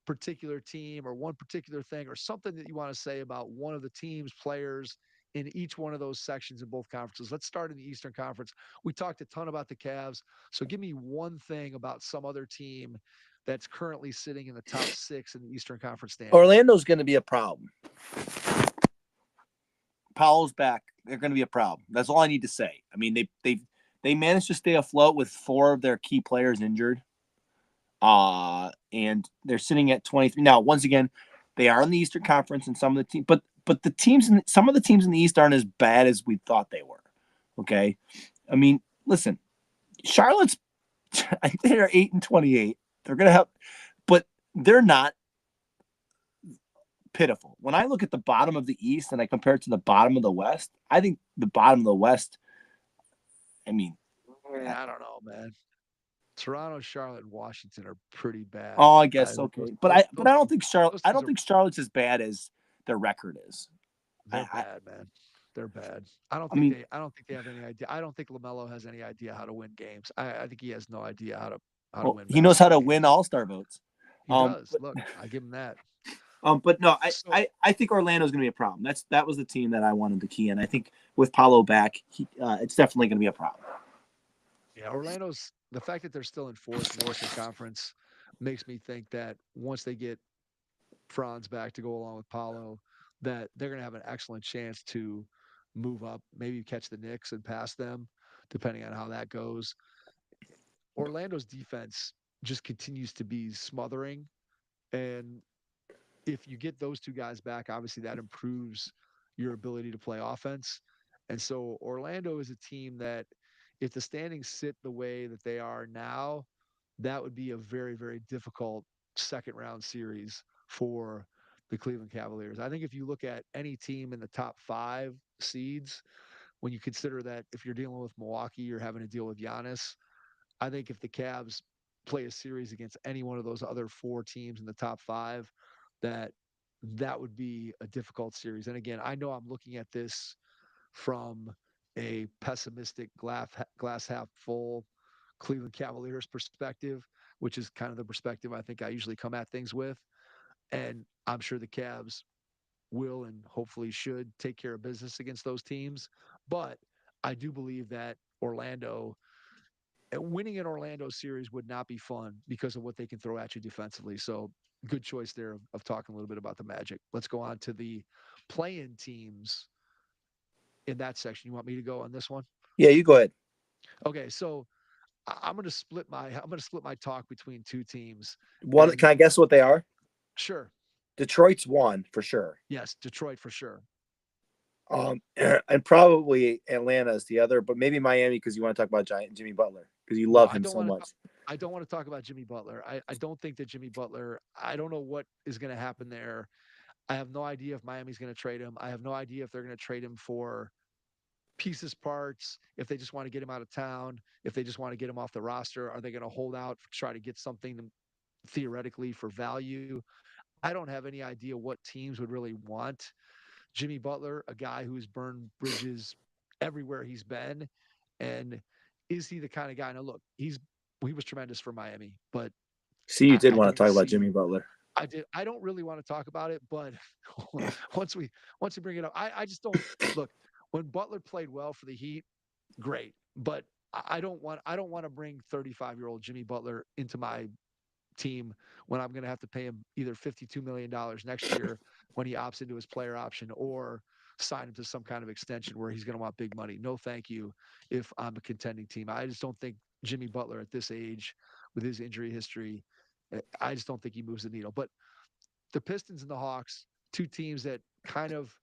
particular team or one particular thing or something that you want to say about one of the teams, players in each one of those sections in both conferences. Let's start in the Eastern Conference. We talked a ton about the Cavs. So give me one thing about some other team that's currently sitting in the top 6 in the Eastern Conference standings. Orlando's going to be a problem. Powell's back. They're going to be a problem. That's all I need to say. I mean, they managed to stay afloat with 4 of their key players injured. And they're sitting at 23. Now, once again, they are in the Eastern Conference, and some of the teams, but the teams some of the teams in the East aren't as bad as we thought they were. Okay. I mean, listen, Charlotte's, I think they're 8-28. They're going to have, but they're not pitiful. When I look at the bottom of the East and I compare it to the bottom of the West, I think the bottom of the West, I mean, I don't know, man. Toronto, Charlotte, and Washington are pretty bad. Oh, I guess okay, but I don't think Charlotte. I don't think Charlotte's as bad as their record is. They're bad, man. They're bad. I don't think they have any idea. I don't think LaMelo has any idea how to win games. I think he has no idea how to win. He knows how to win All-Star votes. He does. Look, I give him that. But no, So I think Orlando's going to be a problem. That was the team that I wanted to key in. I think with Paulo back, it's definitely going to be a problem. yeah, Orlando's the fact that they're still in fourth in the Western Conference makes me think that once they get Franz back to go along with Paulo, that they're going to have an excellent chance to move up, maybe catch the Knicks and pass them, depending on how that goes. Orlando's defense just continues to be smothering. And if you get those two guys back, obviously that improves your ability to play offense. And so Orlando is a team that, if the standings sit the way that they are now, that would be a very, very difficult second round series for the Cleveland Cavaliers. I think if you look at any team in the top 5 seeds, when you consider that if you're dealing with Milwaukee, you're having to deal with Giannis. I think if the Cavs play a series against any one of those other 4 teams in the top 5, that that would be a difficult series. And again, I know I'm looking at this from a pessimistic glass half full Cleveland Cavaliers perspective, which is kind of the perspective I think I usually come at things with. And I'm sure the Cavs will and hopefully should take care of business against those teams. But I do believe that Orlando, winning an Orlando series would not be fun because of what they can throw at you defensively. So good choice there of talking a little bit about the Magic. Let's go on to the play-in teams in that section. You want me to go on this one? Yeah, you go ahead. Okay, so I'm going to split my talk between 2 teams. One, And can I guess what they are? sure, Detroit's one for sure. yes, Detroit for sure. And probably Atlanta is the other, but maybe Miami because you want to talk about Giant Jimmy Butler because you No, love him so much. I don't want to talk about Jimmy Butler. I don't think that Jimmy Butler. I don't know what is going to happen there. I have no idea if Miami's going to trade him. I have no idea if they're going to trade him for pieces, parts, if they just want to get him out of town, if they just want to get him off the roster. Are they going to hold out, try to get something theoretically for value? I don't have any idea what teams would really want Jimmy Butler, a guy who's burned bridges everywhere he's been. And is he the kind of guy? Now, look, he was tremendous for Miami, but See, you did I want to don't talk about see. Jimmy Butler. I did. I don't really want to talk about it, but once we bring it up, I just don't look. When Butler played well for the Heat, great, but I don't want to bring 35-year-old Jimmy Butler into my team when I'm going to have to pay him either $52 million next year when he opts into his player option, or sign him to some kind of extension where he's going to want big money. No, thank you. If I'm a contending team, I just don't think Jimmy Butler at this age with his injury history, I just don't think he moves the needle. But the Pistons and the Hawks, 2 teams that kind of,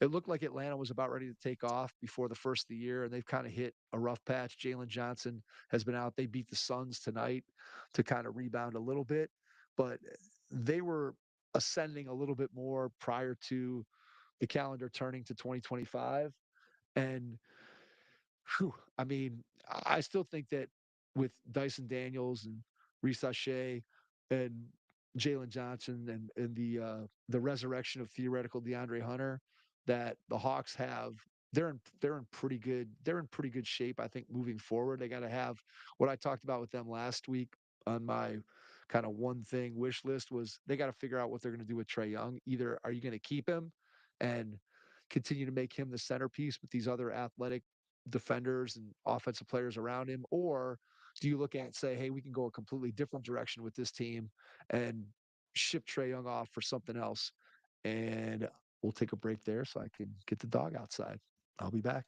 it looked like Atlanta was about ready to take off before the first of the year, and they've kind of hit a rough patch. Jalen Johnson has been out. They beat the Suns tonight to kind of rebound a little bit, but they were ascending a little bit more prior to the calendar turning to 2025. And whew, I mean, I still think that with Dyson Daniels and Reese Shea and Jalen Johnson and the resurrection of theoretical DeAndre Hunter, that the Hawks have, they're in pretty good shape. I think moving forward, they got to have what I talked about with them last week on my kind of one thing wish list was they got to figure out what they're going to do with Trae Young. Either are you going to keep him and continue to make him the centerpiece with these other athletic defenders and offensive players around him? Or do you look at and say, hey, we can go a completely different direction with this team and ship Trae Young off for something else? And we'll take a break there so I can get the dog outside. I'll be back.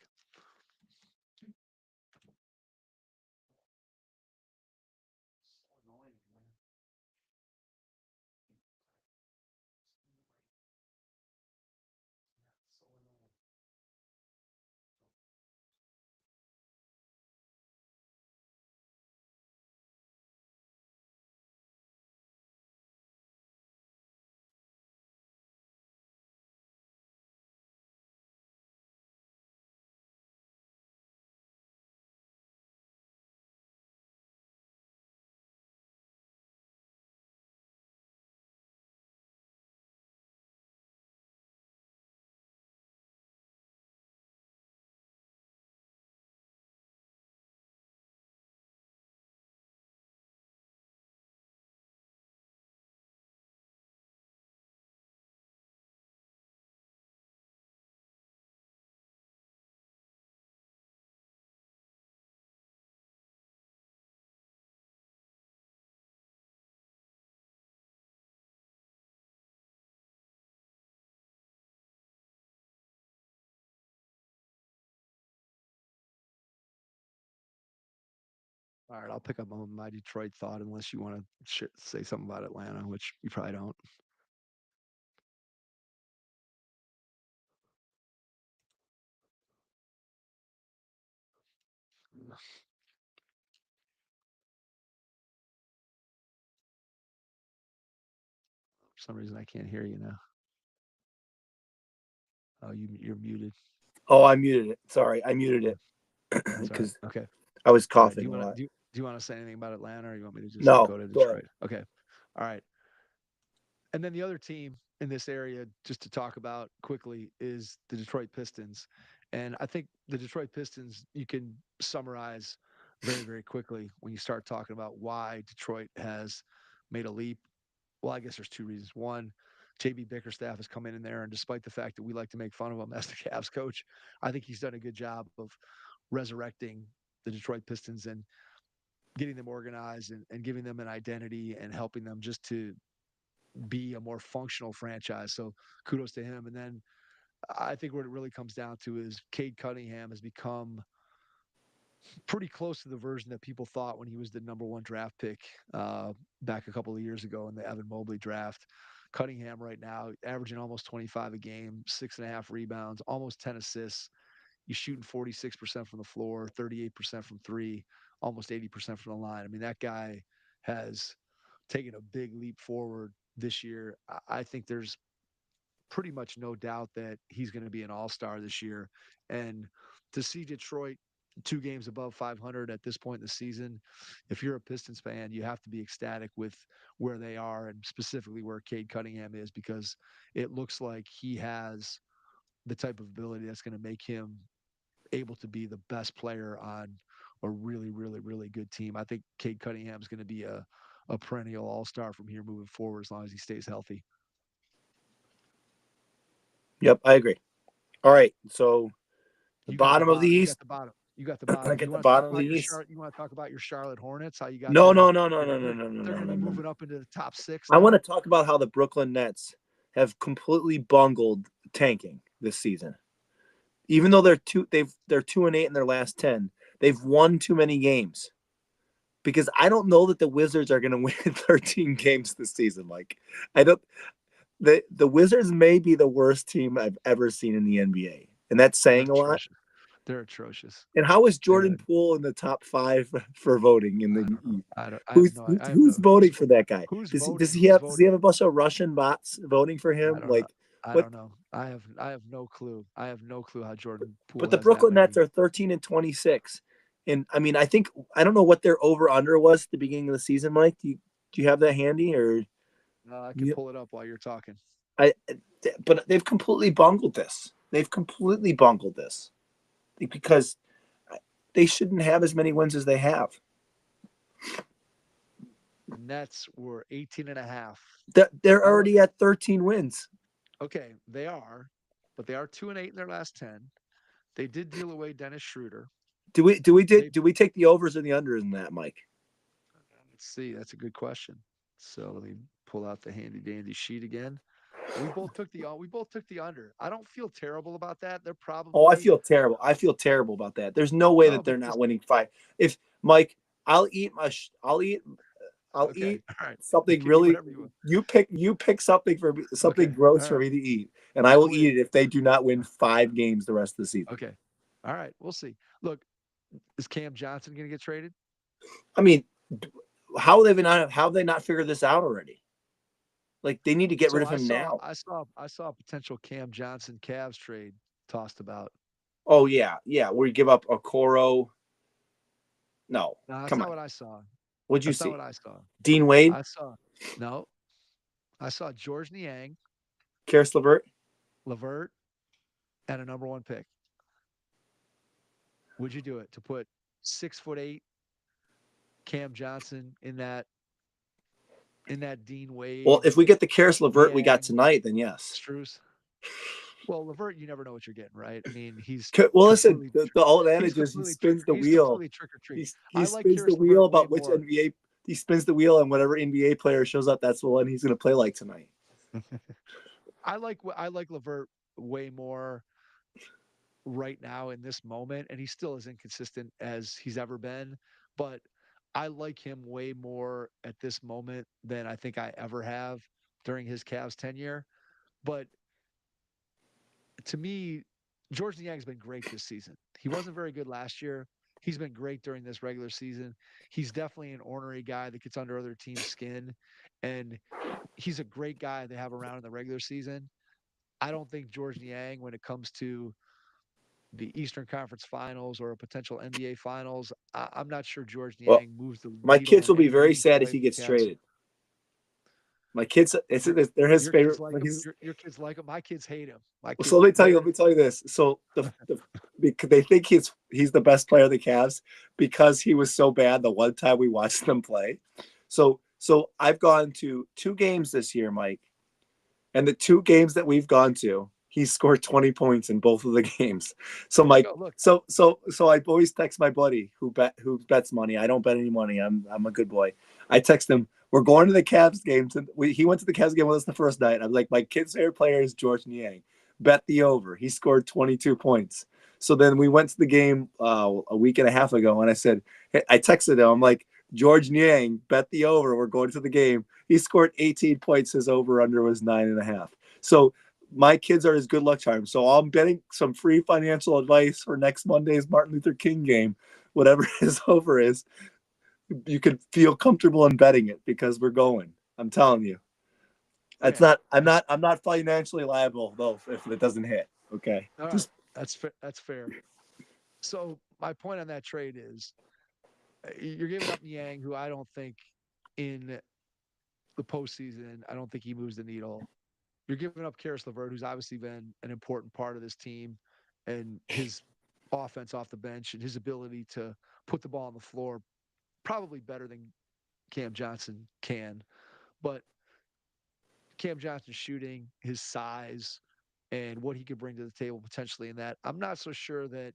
All right, I'll pick up on my Detroit thought unless you want to say something about Atlanta, which you probably don't. For some reason, I can't hear you now. Oh, you're muted. Oh, I muted it. Sorry, I muted it That's all right. because Okay. I was All right. coughing a lot. Do you want to say anything about Atlanta, or you want me to just No, go to go ahead. Detroit? Okay. All right. And then the other team in this area, just to talk about quickly, is the Detroit Pistons. And I think the Detroit Pistons, you can summarize very, very quickly when you start talking about why Detroit has made a leap. Well, I guess there's two reasons. One, JB Bickerstaff has come in there, and despite the fact that we like to make fun of him as the Cavs coach, I think he's done a good job of resurrecting the Detroit Pistons and getting them organized and giving them an identity and helping them just to be a more functional franchise. So kudos to him. And then I think what it really comes down to is Cade Cunningham has become pretty close to the version that people thought when he was the number one draft pick back a couple of years ago in the Evan Mobley draft. Cunningham right now averaging almost 25 a game, 6.5 rebounds, almost 10 assists. He's shooting 46% from the floor, 38% from three, almost 80% from the line. I mean, that guy has taken a big leap forward this year. I think there's pretty much no doubt that he's going to be an all-star this year. And to see Detroit 2 games above 500 at this point in the season, if you're a Pistons fan, you have to be ecstatic with where they are and specifically where Cade Cunningham is, because it looks like he has the type of ability that's going to make him able to be the best player on a really, really, really good team. I think Cade Cunningham is going to be a perennial all-star from here moving forward as long as he stays healthy. Yep, I agree. All right, so the You got bottom of the You East. got the bottom. You got the I bottom. get You the want to talk bottom of about the your East. You want to talk about your Charlotte Hornets? How you got No, them? no, no, no, no, no, no, no, They're going to no, be no. moving up into the top 6 I now. want to talk about how the Brooklyn Nets have completely bungled tanking this season. Even though they're 2-8 in their last 10, they've won too many games. Because I don't know that the Wizards are going to win 13 games this season. Like, I don't. The Wizards may be the worst team I've ever seen in the NBA, and that's saying a lot. They're atrocious. And how is Jordan Poole in the top 5 for voting in the East? Who's voting for that guy? Does he have a bunch of Russian bots voting for him? I don't know. I have no clue. I have no clue how Jordan Poole. But the Brooklyn Nets are 13-26, and I mean, I don't know what their over under was at the beginning of the season. Mike, do you have that handy, or? I can pull it up while you're talking. But they've completely bungled this. Because they shouldn't have as many wins as they have. The Nets were 18.5. They're already at 13 wins. Okay, they are, but they are 2-8 in their last 10. They did deal away Dennis Schroeder. Do we take the overs or the unders in that, Mike? Let's see. That's a good question. So let me pull out the handy dandy sheet again. We both took the under. I don't feel terrible about that. They're probably. Oh, I feel terrible. I feel terrible about that. There's no way that they're not winning 5. If Mike, I'll eat something really. You pick something for me, something gross for me to eat, and I will eat it if they do not win 5 games the rest of the season. Okay. All right. We'll see. Look, is Cam Johnson going to get traded? I mean, how have they not figured this out already? Like, they need to get rid of him now. I saw a potential Cam Johnson Cavs trade tossed about. Oh yeah, where you give up Okoro. No, that's come not on. what I saw. What'd you see? That's not what I saw. Dean Wade. I saw George Niang, Karis LeVert, and a number 1 pick. Would you do it to put 6'8" Cam Johnson in that Dean Wade? Well, if we get the Karis LeVert we got tonight, then yes. Strus. Well, LeVert, you never know what you're getting, right? I mean, he's listen. The old adage is he spins the wheel. Trick or treat. He spins the wheel about which NBA. He spins the wheel, and whatever NBA player shows up, that's the one he's going to play like tonight. I like LeVert way more right now in this moment, and he still as inconsistent as he's ever been. But I like him way more at this moment than I think I ever have during his Cavs tenure. But to me, George Niang's been great this season. He wasn't very good last year. He's been great during this regular season. He's definitely an ornery guy that gets under other teams' skin. And he's a great guy to have around in the regular season. I don't think George Niang, when it comes to the Eastern Conference Finals or a potential NBA Finals, I'm not sure George Well, Niang moves the my needle kids in will be any very meaningful sad if way he for the gets Cavs. traded. My kids, Your they're his your kids favorite. like him. Your kids like him. My kids hate him. My So kids, let they're me tell you this. So because they think he's the best player of the Cavs because he was so bad the one time we watched them play. So I've gone to 2 games this year, Mike, and the 2 games that we've gone to, he scored 20 points in both of the games. So there you Mike, go. Look, so I always text my buddy who bets money. I don't bet any money. I'm a good boy. I text him, we're going to the Cavs game. He went to the Cavs game with us the first night. I'm like, my kid's favorite player is George Niang. Bet the over. He scored 22 points. So then we went to the game a week and a half ago, and I said, hey, I texted him. I'm like, George Niang, bet the over. We're going to the game. He scored 18 points. His over under was 9.5. So my kids are his good luck charm. So I'm betting some free financial advice for next Monday's Martin Luther King game. Whatever his over is, you could feel comfortable in betting it because we're going. I'm telling you. It's okay, not. I'm that's not. I'm not financially liable though if it doesn't hit. Okay. all right. Just That's fair. That's fair. So my point on that trade is you're giving up Niang, who I don't think in the postseason, I don't think he moves the needle. You're giving up Karis LeVert, who's obviously been an important part of this team, and his offense off the bench and his ability to put the ball on the floor probably better than Cam Johnson can. But Cam Johnson's shooting, his size, and what he could bring to the table potentially in that, I'm not so sure that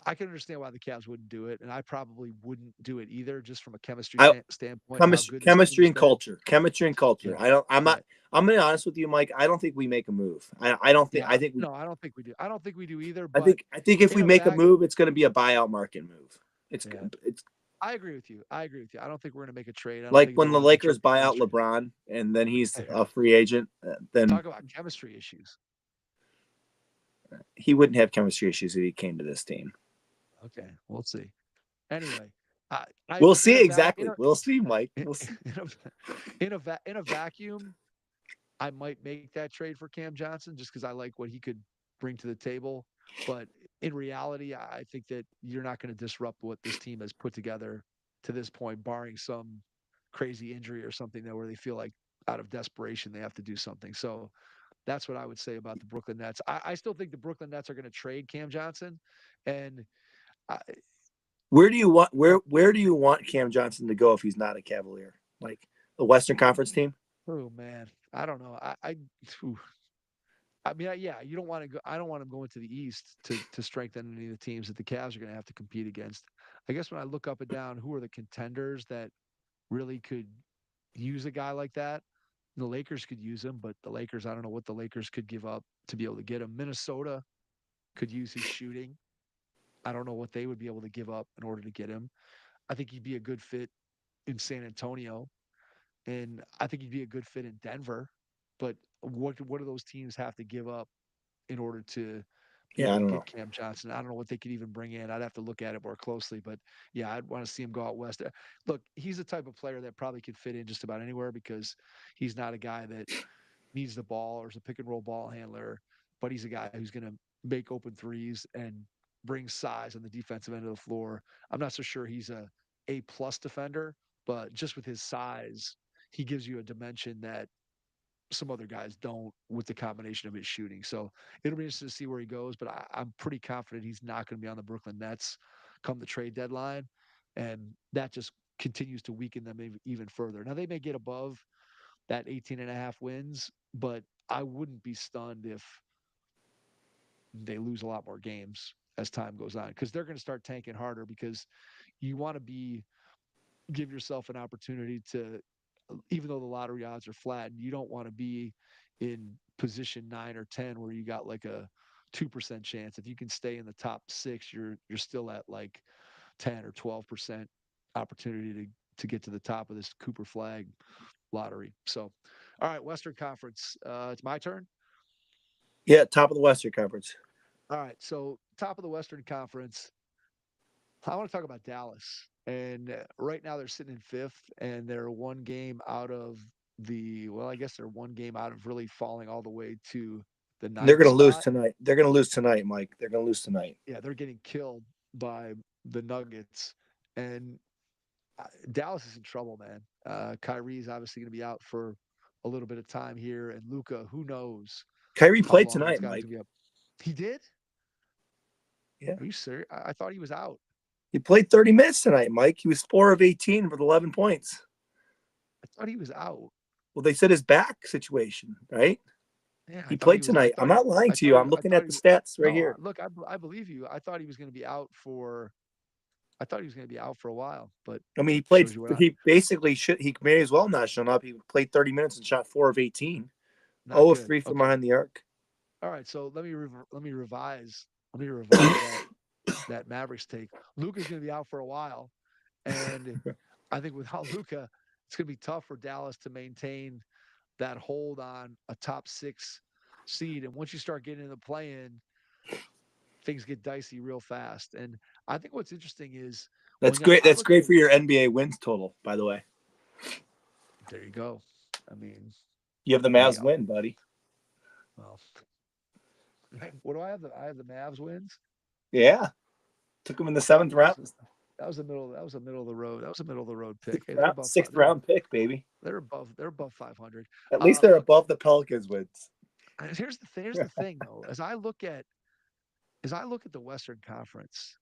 I can understand why the Cavs wouldn't do it, and I probably wouldn't do it either, just from a chemistry I standpoint and how good this team chemistry has and been. culture. Chemistry and culture. Yeah, I don't. I'm yeah, not. I'm gonna be honest with you, Mike. I don't think we make a move. I don't think. yeah. I think we. No, I don't think we do. I don't think we do either. But I think if in we a make a vac, move, it's gonna be a buyout market move. It's yeah, it's I agree with you. I agree with you. I don't think we're going to make a trade. I don't like think when they're the going to reach Lakers out to buy out chemistry. LeBron and then he's a free agent. Then Talk about chemistry issues. he wouldn't have chemistry issues if he came to this team. Okay, we'll see. Anyway, I We'll in see a vac exactly. We'll see, Mike. in We'll see. in a vacuum, I might make that trade for Cam Johnson just because I like what he could bring to the table. But in reality, I think that you're not going to disrupt what this team has put together to this point, barring some crazy injury or something that where they feel like out of desperation they have to do something. So that's what I would say about the Brooklyn Nets. I still think the Brooklyn Nets are going to trade Cam Johnson, and I, Where do you want Cam Johnson to go if he's not a Cavalier? Like the Western Conference team? oh man, I don't know. Ooh. I mean, yeah, you don't want to go. I don't want him going to the East to strengthen any of the teams that the Cavs are going to have to compete against. I guess when I look up and down, who are the contenders that really could use a guy like that? The Lakers could use him, but the Lakers, I don't know what the Lakers could give up to be able to get him. Minnesota could use his shooting. I don't know what they would be able to give up in order to get him. I think he'd be a good fit in San Antonio, and I think he'd be a good fit in Denver. But what do those teams have to give up in order to be Yeah, able I to don't know. get Cam Johnson? I don't know what they could even bring in. I'd have to look at it more closely, but yeah, I'd want to see him go out west. Look, he's the type of player that probably could fit in just about anywhere because he's not a guy that needs the ball or is a pick and roll ball handler, but he's a guy who's going to make open threes and bring size on the defensive end of the floor. I'm not so sure he's a plus defender, but just with his size, he gives you a dimension that some other guys don't with the combination of his shooting. So it'll be interesting to see where he goes, but I'm pretty confident he's not going to be on the Brooklyn Nets come the trade deadline. And that just continues to weaken them even further. Now they may get above that 18 and a half wins, but I wouldn't be stunned if they lose a lot more games as time goes on because they're going to start tanking harder because you want to give yourself an opportunity to, even though the lottery odds are flat, you don't want to be in position 9 or 10 where you got like a 2% chance. If you can stay in the top six, you're still at like 10 or 12%. opportunity to get to the top of this Cooper Flag lottery. So, all right, Western Conference. It's my turn. Yeah, top of the Western Conference. All right, so top of the Western Conference. I want to talk about Dallas, and right now they're sitting in fifth, and they're one game out of I guess they're one game out of really falling all the way to the They're ninth going to lose spot. tonight. They're going to lose tonight, Mike. They're going to lose tonight. Yeah, they're getting killed by the Nuggets, and Dallas is in trouble, man. Kyrie's obviously going to be out for a little bit of time here, and Luka, who knows Kyrie how played long he's tonight, got Mike. to be up. He did? Yeah. Are you serious? I thought he was out. He played 30 minutes tonight, Mike. He was 4 of 18 with 11 points. I thought he was out. Well, they said his back situation, right? Yeah, he played tonight. I'm not lying to you. I'm looking at the stats right here. Look, I believe you. I thought he was going to be out for. I thought he was going to be out for a while, but I mean, he played. He basically should. He may as well not shown up. He played 30 minutes and shot 4 of 18. 0 of 3 from behind the arc. All right, so let me revise that Mavericks take. Luka's going to be out for a while, and I think without Luka, it's going to be tough for Dallas to maintain that hold on a top 6 seed. And once you start getting in the play-in, things get dicey real fast. And I think what's interesting is that's great. That's great for your NBA wins total, by the way. There you go. I mean, you have the Mavs win, buddy. Well, what do I have? I have the Mavs wins. Yeah, took them in the 7th round. That was a middle of the road. That was a middle of the road pick. Sixth round pick, baby. They're above 500. At least they're above the Pelicans wins. Here's the thing, though. As I look at the Western Conference,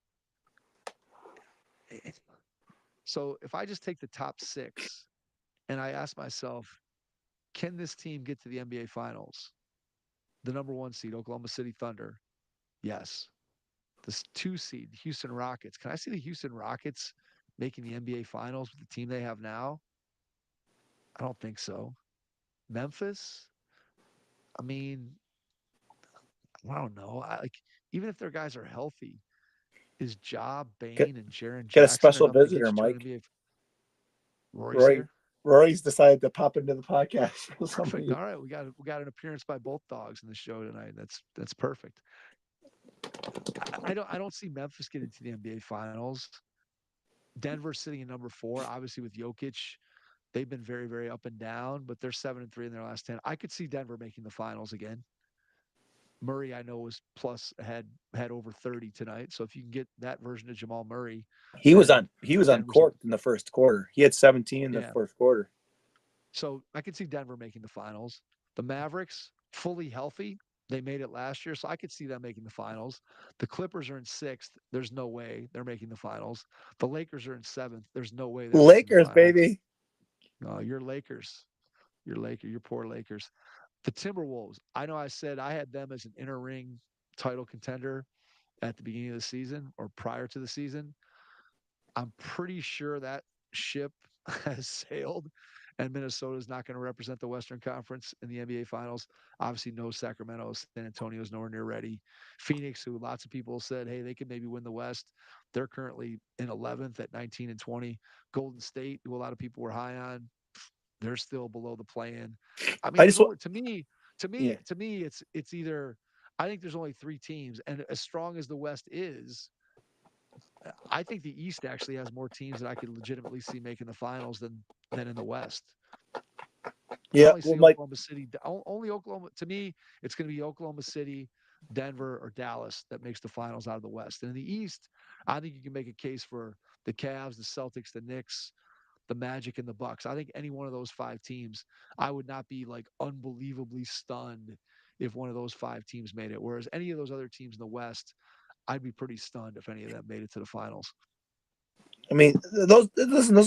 so if I just take the top 6 and I ask myself, can this team get to the NBA Finals? The number 1 seed, Oklahoma City Thunder, yes. The 2 seed, Houston Rockets. Can I see the Houston Rockets making the NBA Finals with the team they have now? I don't think so. Memphis? I mean, I don't know. Even if their guys are healthy, is Job, Bain, and Jaren Jackson get a special visitor, Mike. Rory's decided to pop into the podcast. Perfect. All right, we got an appearance by both dogs in the show tonight. That's perfect. I don't see Memphis getting to the NBA Finals. Denver sitting in number 4, obviously with Jokic. They've been very, very up and down, but they're 7-3 in their last 10. I could see Denver making the finals again. Murray, I know, was plus had over 30 tonight. So if you can get that version of Jamal Murray, he was on court in the first quarter. He had 17 in the first quarter. So I could see Denver making the finals. The Mavericks, fully healthy, they made it last year, so I could see them making the finals. The Clippers are in 6th. There's no way they're making the finals. The Lakers are in 7th. There's no way they're Lakers, baby. No, you're Lakers. You're poor Lakers. The Timberwolves, I know I said I had them as an inner ring title contender at the beginning of the season or prior to the season. I'm pretty sure that ship has sailed, and Minnesota is not going to represent the Western Conference in the NBA Finals. Obviously, no Sacramento. San Antonio's nowhere near ready. Phoenix, who lots of people said, hey, they could maybe win the West. They're currently in 11th at 19-20. Golden State, who a lot of people were high on, they're still below the play-in. I mean, to me, it's either. I think there's only 3 teams, and as strong as the West is, I think the East actually has more teams that I could legitimately see making the finals than in the West. Yeah, Oklahoma City. Only Oklahoma. To me, it's going to be Oklahoma City, Denver, or Dallas that makes the finals out of the West. And in the East, I think you can make a case for the Cavs, the Celtics, the Knicks, the Magic, and the Bucks. I think any one of those 5 teams, I would not be like unbelievably stunned if one of those 5 teams made it. Whereas any of those other teams in the West, I'd be pretty stunned if any of them made it to the finals. I mean, those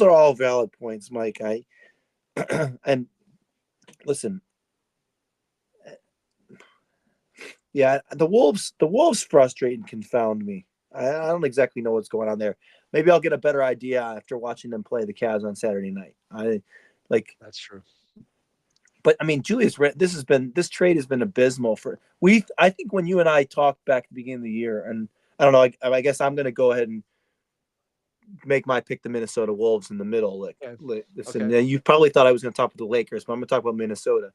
are all valid points, Mike. And listen, yeah, the Wolves frustrate and confound me. I don't exactly know what's going on there. Maybe I'll get a better idea after watching them play the Cavs on Saturday night. That's true. But I mean, Julius, this trade has been abysmal I think when you and I talked back at the beginning of the year, and I don't know, I guess I'm going to go ahead and make my pick the Minnesota Wolves in the middle. Okay. Listen, Okay. you probably thought I was going to talk about the Lakers, but I'm going to talk about Minnesota.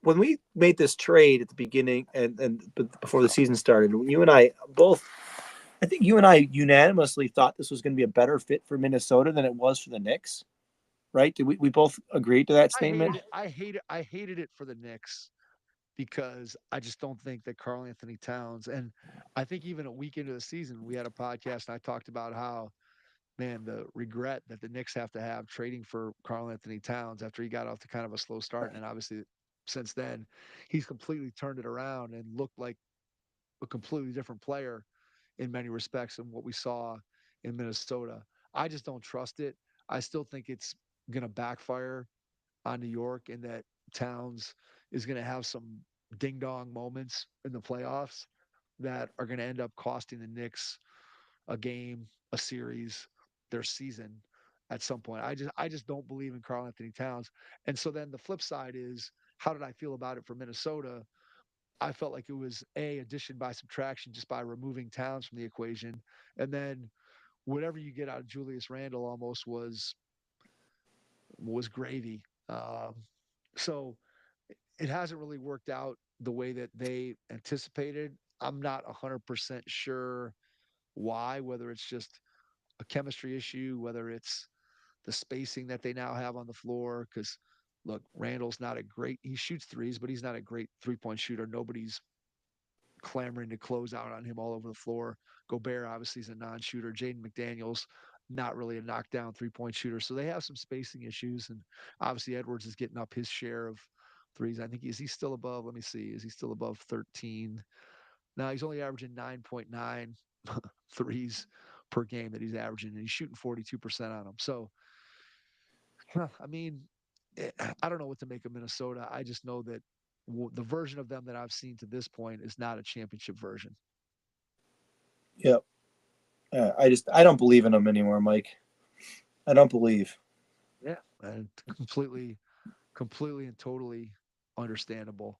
When we made this trade at the beginning and before the season started, you and I both, I think you and I unanimously thought this was going to be a better fit for Minnesota than it was for the Knicks, right? Did we both agree to that statement? I hated it for the Knicks because I just don't think that Carl Anthony Towns, and I think even a week into the season, we had a podcast and I talked about how, man, the regret that the Knicks have to have trading for Carl Anthony Towns after he got off to kind of a slow start. And obviously, since then, he's completely turned it around and looked like a completely different player in many respects than what we saw in Minnesota. I just don't trust it. I still think it's going to backfire on New York and that Towns is going to have some ding dong moments in the playoffs that are going to end up costing the Knicks a game, a series, their season at some point. I just don't believe in Carl Anthony Towns. And so then the flip side is, how did I feel about it for Minnesota? I felt like it was addition by subtraction, just by removing Towns from the equation. And then whatever you get out of Julius Randle almost was gravy. So it hasn't really worked out the way that they anticipated. I'm not 100% sure why, whether it's just a chemistry issue, whether it's the spacing that they now have on the floor. Because look, Randall's not a great, he shoots threes, but he's not a great 3-point shooter. Nobody's clamoring to close out on him all over the floor. Gobert obviously is a non-shooter. Jaden McDaniels, not really a knockdown 3-point shooter. So they have some spacing issues. And obviously Edwards is getting up his share of threes. I think is he still above? Let me see. Is he still above 13? Now he's only averaging 9.9 threes per game that he's averaging, and he's shooting 42% on them. So, I mean, I don't know what to make of Minnesota. I just know that the version of them that I've seen to this point is not a championship version. Yep. I don't believe in them anymore, Mike. I don't believe. Yeah, and completely and totally understandable.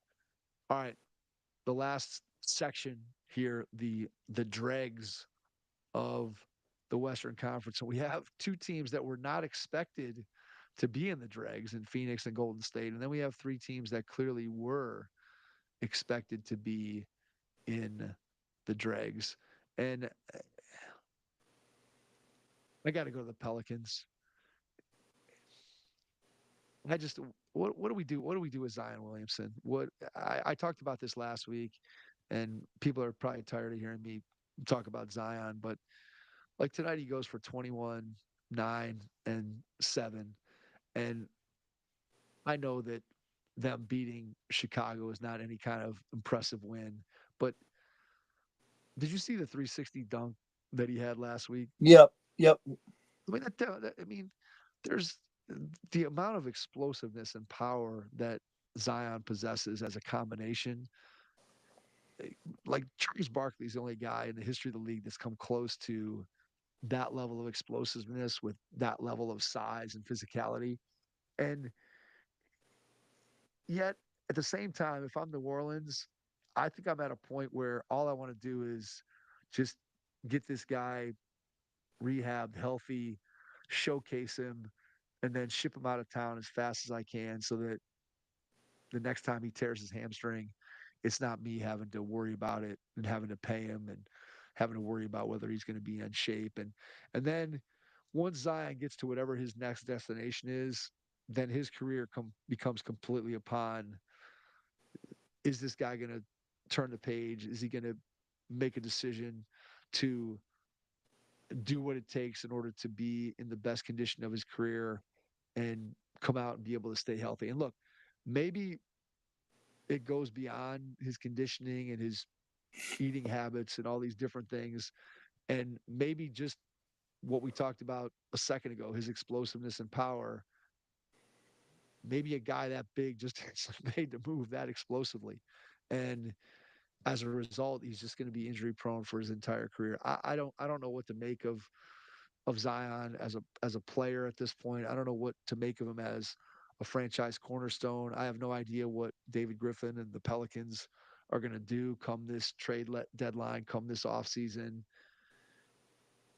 All right, the last section here, the dregs of the Western Conference. So we have two teams that were not expected to be in the dregs in Phoenix and Golden State. And then we have three teams that clearly were expected to be in the dregs. And I got to go to the Pelicans. I just what do we do? What do we do with Zion Williamson? What I talked about this last week, and people are probably tired of hearing me talk about Zion, but like tonight he goes for 21, 9, and 7. And I know that them beating Chicago is not any kind of impressive win, but did you see the 360 dunk that he had last week? Yep. Yep. I mean, I mean, there's the amount of explosiveness and power that Zion possesses as a combination. Like Charles Barkley is the only guy in the history of the league that's come close to that level of explosiveness with that level of size and physicality. And yet, at the same time, if I'm New Orleans, I think I'm at a point where all I want to do is just get this guy rehabbed, healthy, showcase him, and then ship him out of town as fast as I can so that the next time he tears his hamstring, it's not me having to worry about it and having to pay him and having to worry about whether he's going to be in shape. And then once Zion gets to whatever his next destination is, then his career becomes completely upon, is this guy going to turn the page? Is he going to make a decision to do what it takes in order to be in the best condition of his career and come out and be able to stay healthy? And look, maybe it goes beyond his conditioning and his eating habits and all these different things. And maybe just what we talked about a second ago, his explosiveness and power. Maybe a guy that big just isn't made to move that explosively. And as a result, he's just going to be injury prone for his entire career. I don't know what to make of Zion as a player at this point. I don't know what to make of him as a franchise cornerstone. I have no idea what David Griffin and the Pelicans are going to do come this deadline, come this offseason.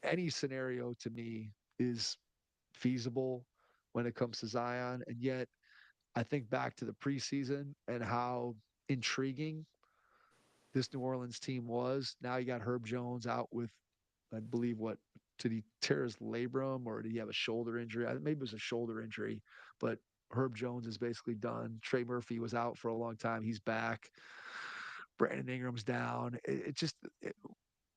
any scenario to me is feasible when it comes to Zion. And yet, I think back to the preseason and how intriguing this New Orleans team was. Now you got Herb Jones out with, I believe, what, did he tear his labrum or did he have a shoulder injury? Maybe it was a shoulder injury, but Herb Jones is basically done. Trey Murphy was out for a long time. He's back. Brandon Ingram's down.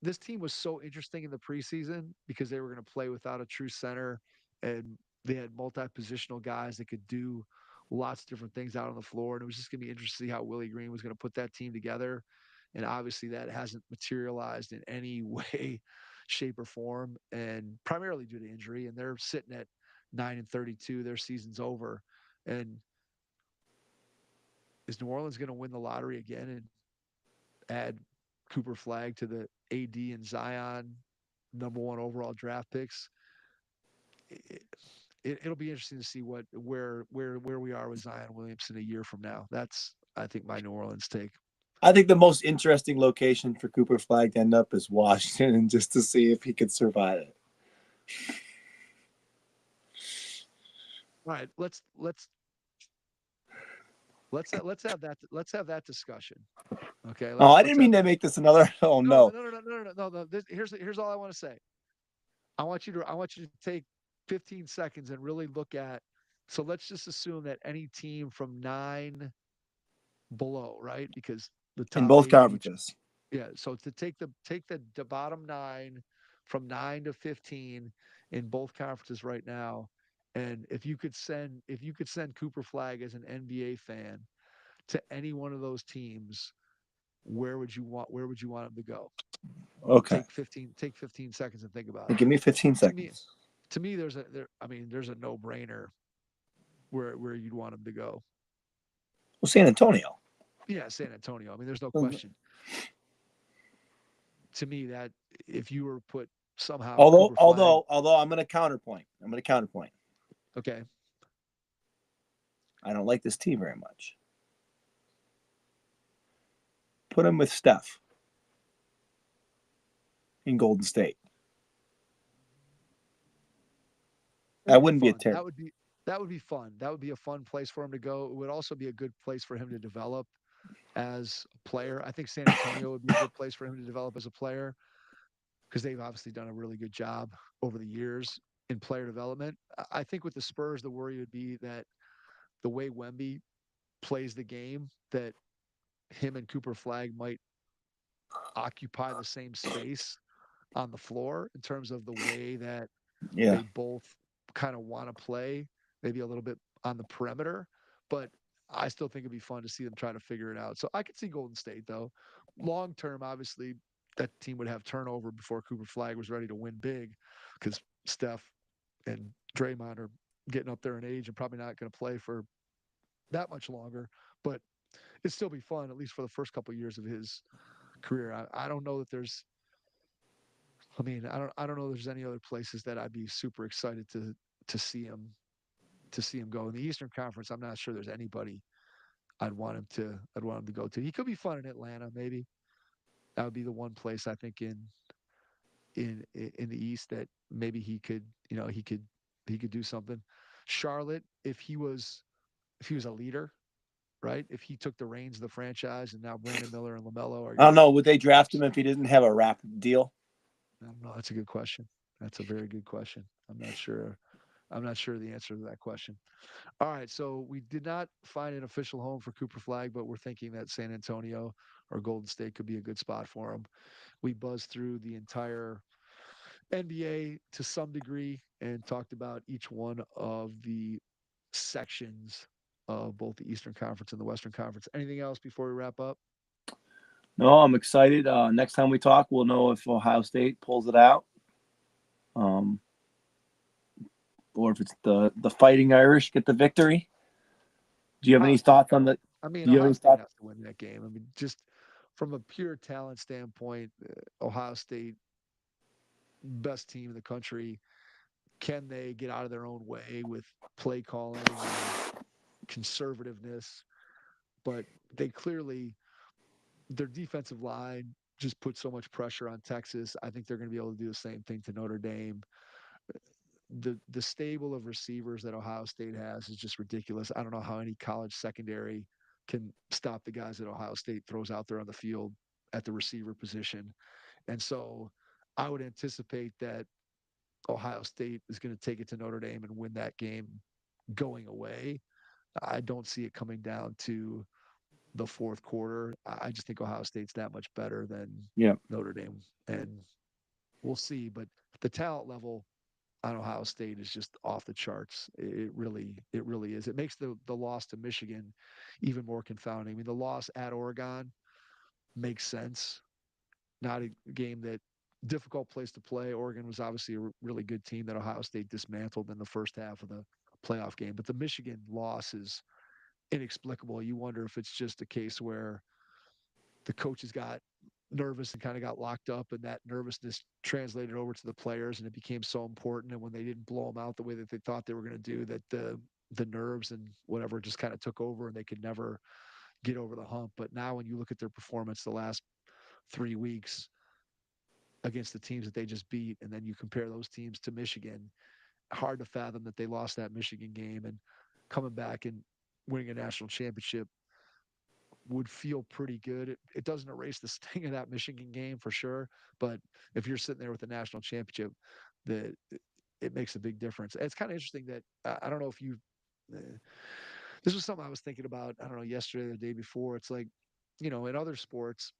This team was so interesting in the preseason because they were going to play without a true center and they had multi-positional guys that could do lots of different things out on the floor. And it was just going to be interesting to see how Willie Green was going to put that team together. And obviously that hasn't materialized in any way, shape, or form, and primarily due to injury. And they're sitting at 9-32. Their season's over. And is New Orleans going to win the lottery again and add Cooper Flag to the AD and Zion #1 overall draft picks? It'll be interesting to see where we are with Zion Williamson a year from now. That's, I think, my New Orleans take. I think the most interesting location for Cooper Flag to end up is Washington, just to see if he could survive it. All right, let's have that discussion. Okay. I didn't mean to make this another. Oh no. No. Here's all I want to say. I want you to take 15 seconds and really look at. So let's just assume that any team from 9 below, right? Because the top in both 8 conferences. Yeah. So to take the bottom 9 from 9 to 15 in both conferences right now, and if you could send Cooper Flag as an NBA fan to any one of those teams, where would you want him to go? Okay. Take 15 seconds and think about it. Give me 15 seconds. To me, there's a no-brainer where you'd want him to go. Well, San Antonio. Yeah, San Antonio. I mean, there's no question. To me, that if you were put somehow, although I'm going to counterpoint. Okay. I don't like this team very much. Put him with Steph in Golden State. That wouldn't be a terrible. That would be fun. That would be a fun place for him to go. It would also be a good place for him to develop as a player. I think San Antonio would be a good place for him to develop as a player because they've obviously done a really good job over the years in player development. I think with the Spurs, the worry would be that the way Wemby plays the game, that him and Cooper Flag might occupy the same space on the floor in terms of the way that they both kind of want to play, maybe a little bit on the perimeter, but I still think it'd be fun to see them try to figure it out. So I could see Golden State, though. Long term, obviously, that team would have turnover before Cooper Flag was ready to win big because Steph and Draymond are getting up there in age and probably not going to play for that much longer. But it'd still be fun, at least for the first couple of years of his career. I don't know that there's – I mean, I don't know there's any other places that I'd be super excited to see him go. In the Eastern Conference, I'm not sure there's anybody I'd want him to go to. He could be fun in Atlanta, maybe. That would be the one place I think in the East that maybe he could do something. Charlotte, if he was a leader, right? If he took the reins of the franchise, and now Brandon Miller and LaMelo are. I don't know. Would they draft him if he didn't have a rap deal? I don't know. That's a good question. That's a very good question. I'm not sure the answer to that question. All right, so we did not find an official home for Cooper Flag, but we're thinking that San Antonio or Golden State could be a good spot for him. We buzzed through the entire NBA to some degree and talked about each one of the sections of both the Eastern Conference and the Western Conference. Anything else before we wrap up? No, I'm excited. Next time we talk, we'll know if Ohio State pulls it out. Or if it's the Fighting Irish get the victory. Do you have any thoughts on that? I mean, Ohio State has to win that game. I mean, just from a pure talent standpoint, Ohio State, best team in the country. Can they get out of their own way with play calling and conservativeness? But they clearly, their defensive line just put so much pressure on Texas. I think they're going to be able to do the same thing to Notre Dame. The stable of receivers that Ohio State has is just ridiculous. I don't know how any college secondary can stop the guys that Ohio State throws out there on the field at the receiver position. And so I would anticipate that Ohio State is going to take it to Notre Dame and win that game going away. I don't see it coming down to the fourth quarter. I just think Ohio State's that much better than Yeah. Notre Dame. And we'll see. But the talent level on Ohio State is just off the charts. It really is. It makes the loss to Michigan even more confounding. I mean, the loss at Oregon makes sense. Not a game that difficult place to play. Oregon was obviously a really good team that Ohio State dismantled in the first half of the playoff game. But the Michigan loss is inexplicable. You wonder if it's just a case where the coaches got nervous and kind of got locked up, and that nervousness translated over to the players, and it became so important. And when they didn't blow them out the way that they thought they were going to do, that the nerves and whatever just kind of took over, and they could never get over the hump. But now, when you look at their performance the last 3 weeks against the teams that they just beat, and then you compare those teams to Michigan, hard to fathom that they lost that Michigan game, and coming back and winning a national championship would feel pretty good. It doesn't erase the sting of that Michigan game for sure, but if you're sitting there with the national championship, that it makes a big difference. And it's kind of interesting that I don't know if you. This was something I was thinking about. I don't know, yesterday or the day before. It's like, in other sports,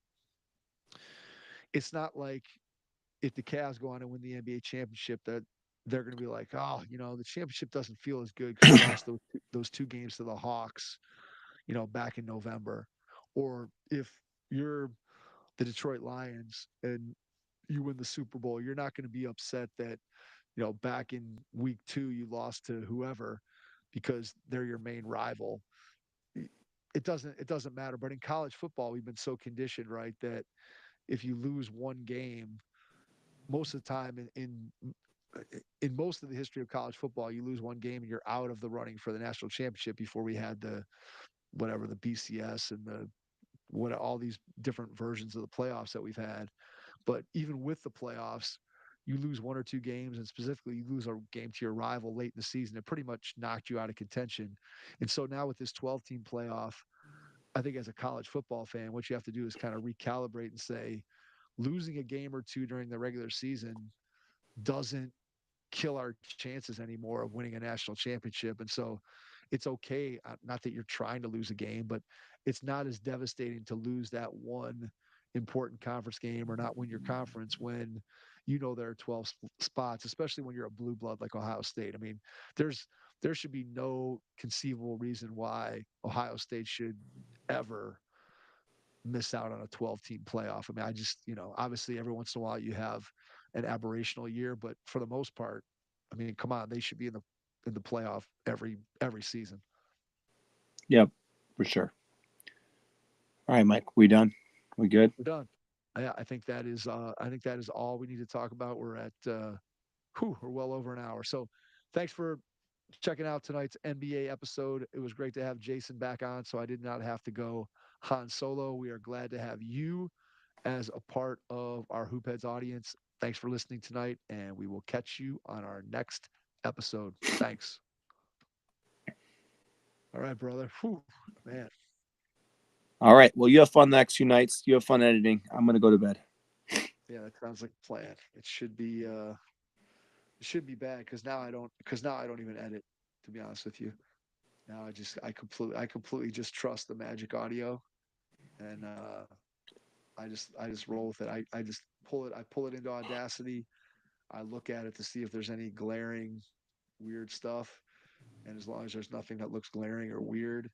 it's not like if the Cavs go on and win the NBA championship that they're going to be like, oh, the championship doesn't feel as good because we lost those 2 games to the Hawks, back in November. Or if you're the Detroit Lions and you win the Super Bowl, you're not going to be upset that, back in week 2, you lost to whoever because they're your main rival. It doesn't matter. But in college football, we've been so conditioned, right, that if you lose one game, most of the time in most of the history of college football, you lose one game and you're out of the running for the national championship before we had the BCS and all these different versions of the playoffs that we've had. But even with the playoffs, you lose 1 or 2 games, and specifically you lose a game to your rival late in the season, it pretty much knocked you out of contention. And so now with this 12-team playoff, I think as a college football fan, what you have to do is kind of recalibrate and say, losing a game or two during the regular season doesn't kill our chances anymore of winning a national championship. And so it's okay. Not that you're trying to lose a game, but it's not as devastating to lose that one important conference game or not win your conference when there are 12 spots, especially when you're a blue blood like Ohio State. I mean, there should be no conceivable reason why Ohio State should ever miss out on a 12-team playoff. I mean, I just, obviously every once in a while you have an aberrational year, but for the most part, I mean, come on, they should be in the playoff every season. Yep, for sure. All right, Mike, we done? We good? We're done. I think that is all we need to talk about. We're at we're well over an hour. So thanks for checking out tonight's NBA episode. It was great to have Jason back on, so I did not have to go Han Solo. We are glad to have you as a part of our Hoopheads audience. Thanks for listening tonight, and we will catch you on our next episode. Thanks. All right, brother. Whew, man. All right. Well, you have fun the next few nights. You have fun editing. I'm going to go to bed. Yeah, that sounds like a plan. It should be bad because now I don't even edit, to be honest with you. Now I completely just trust the Magic Audio, and I just roll with it. I just pull it into Audacity. I look at it to see if there's any glaring weird stuff, and as long as there's nothing that looks glaring or weird,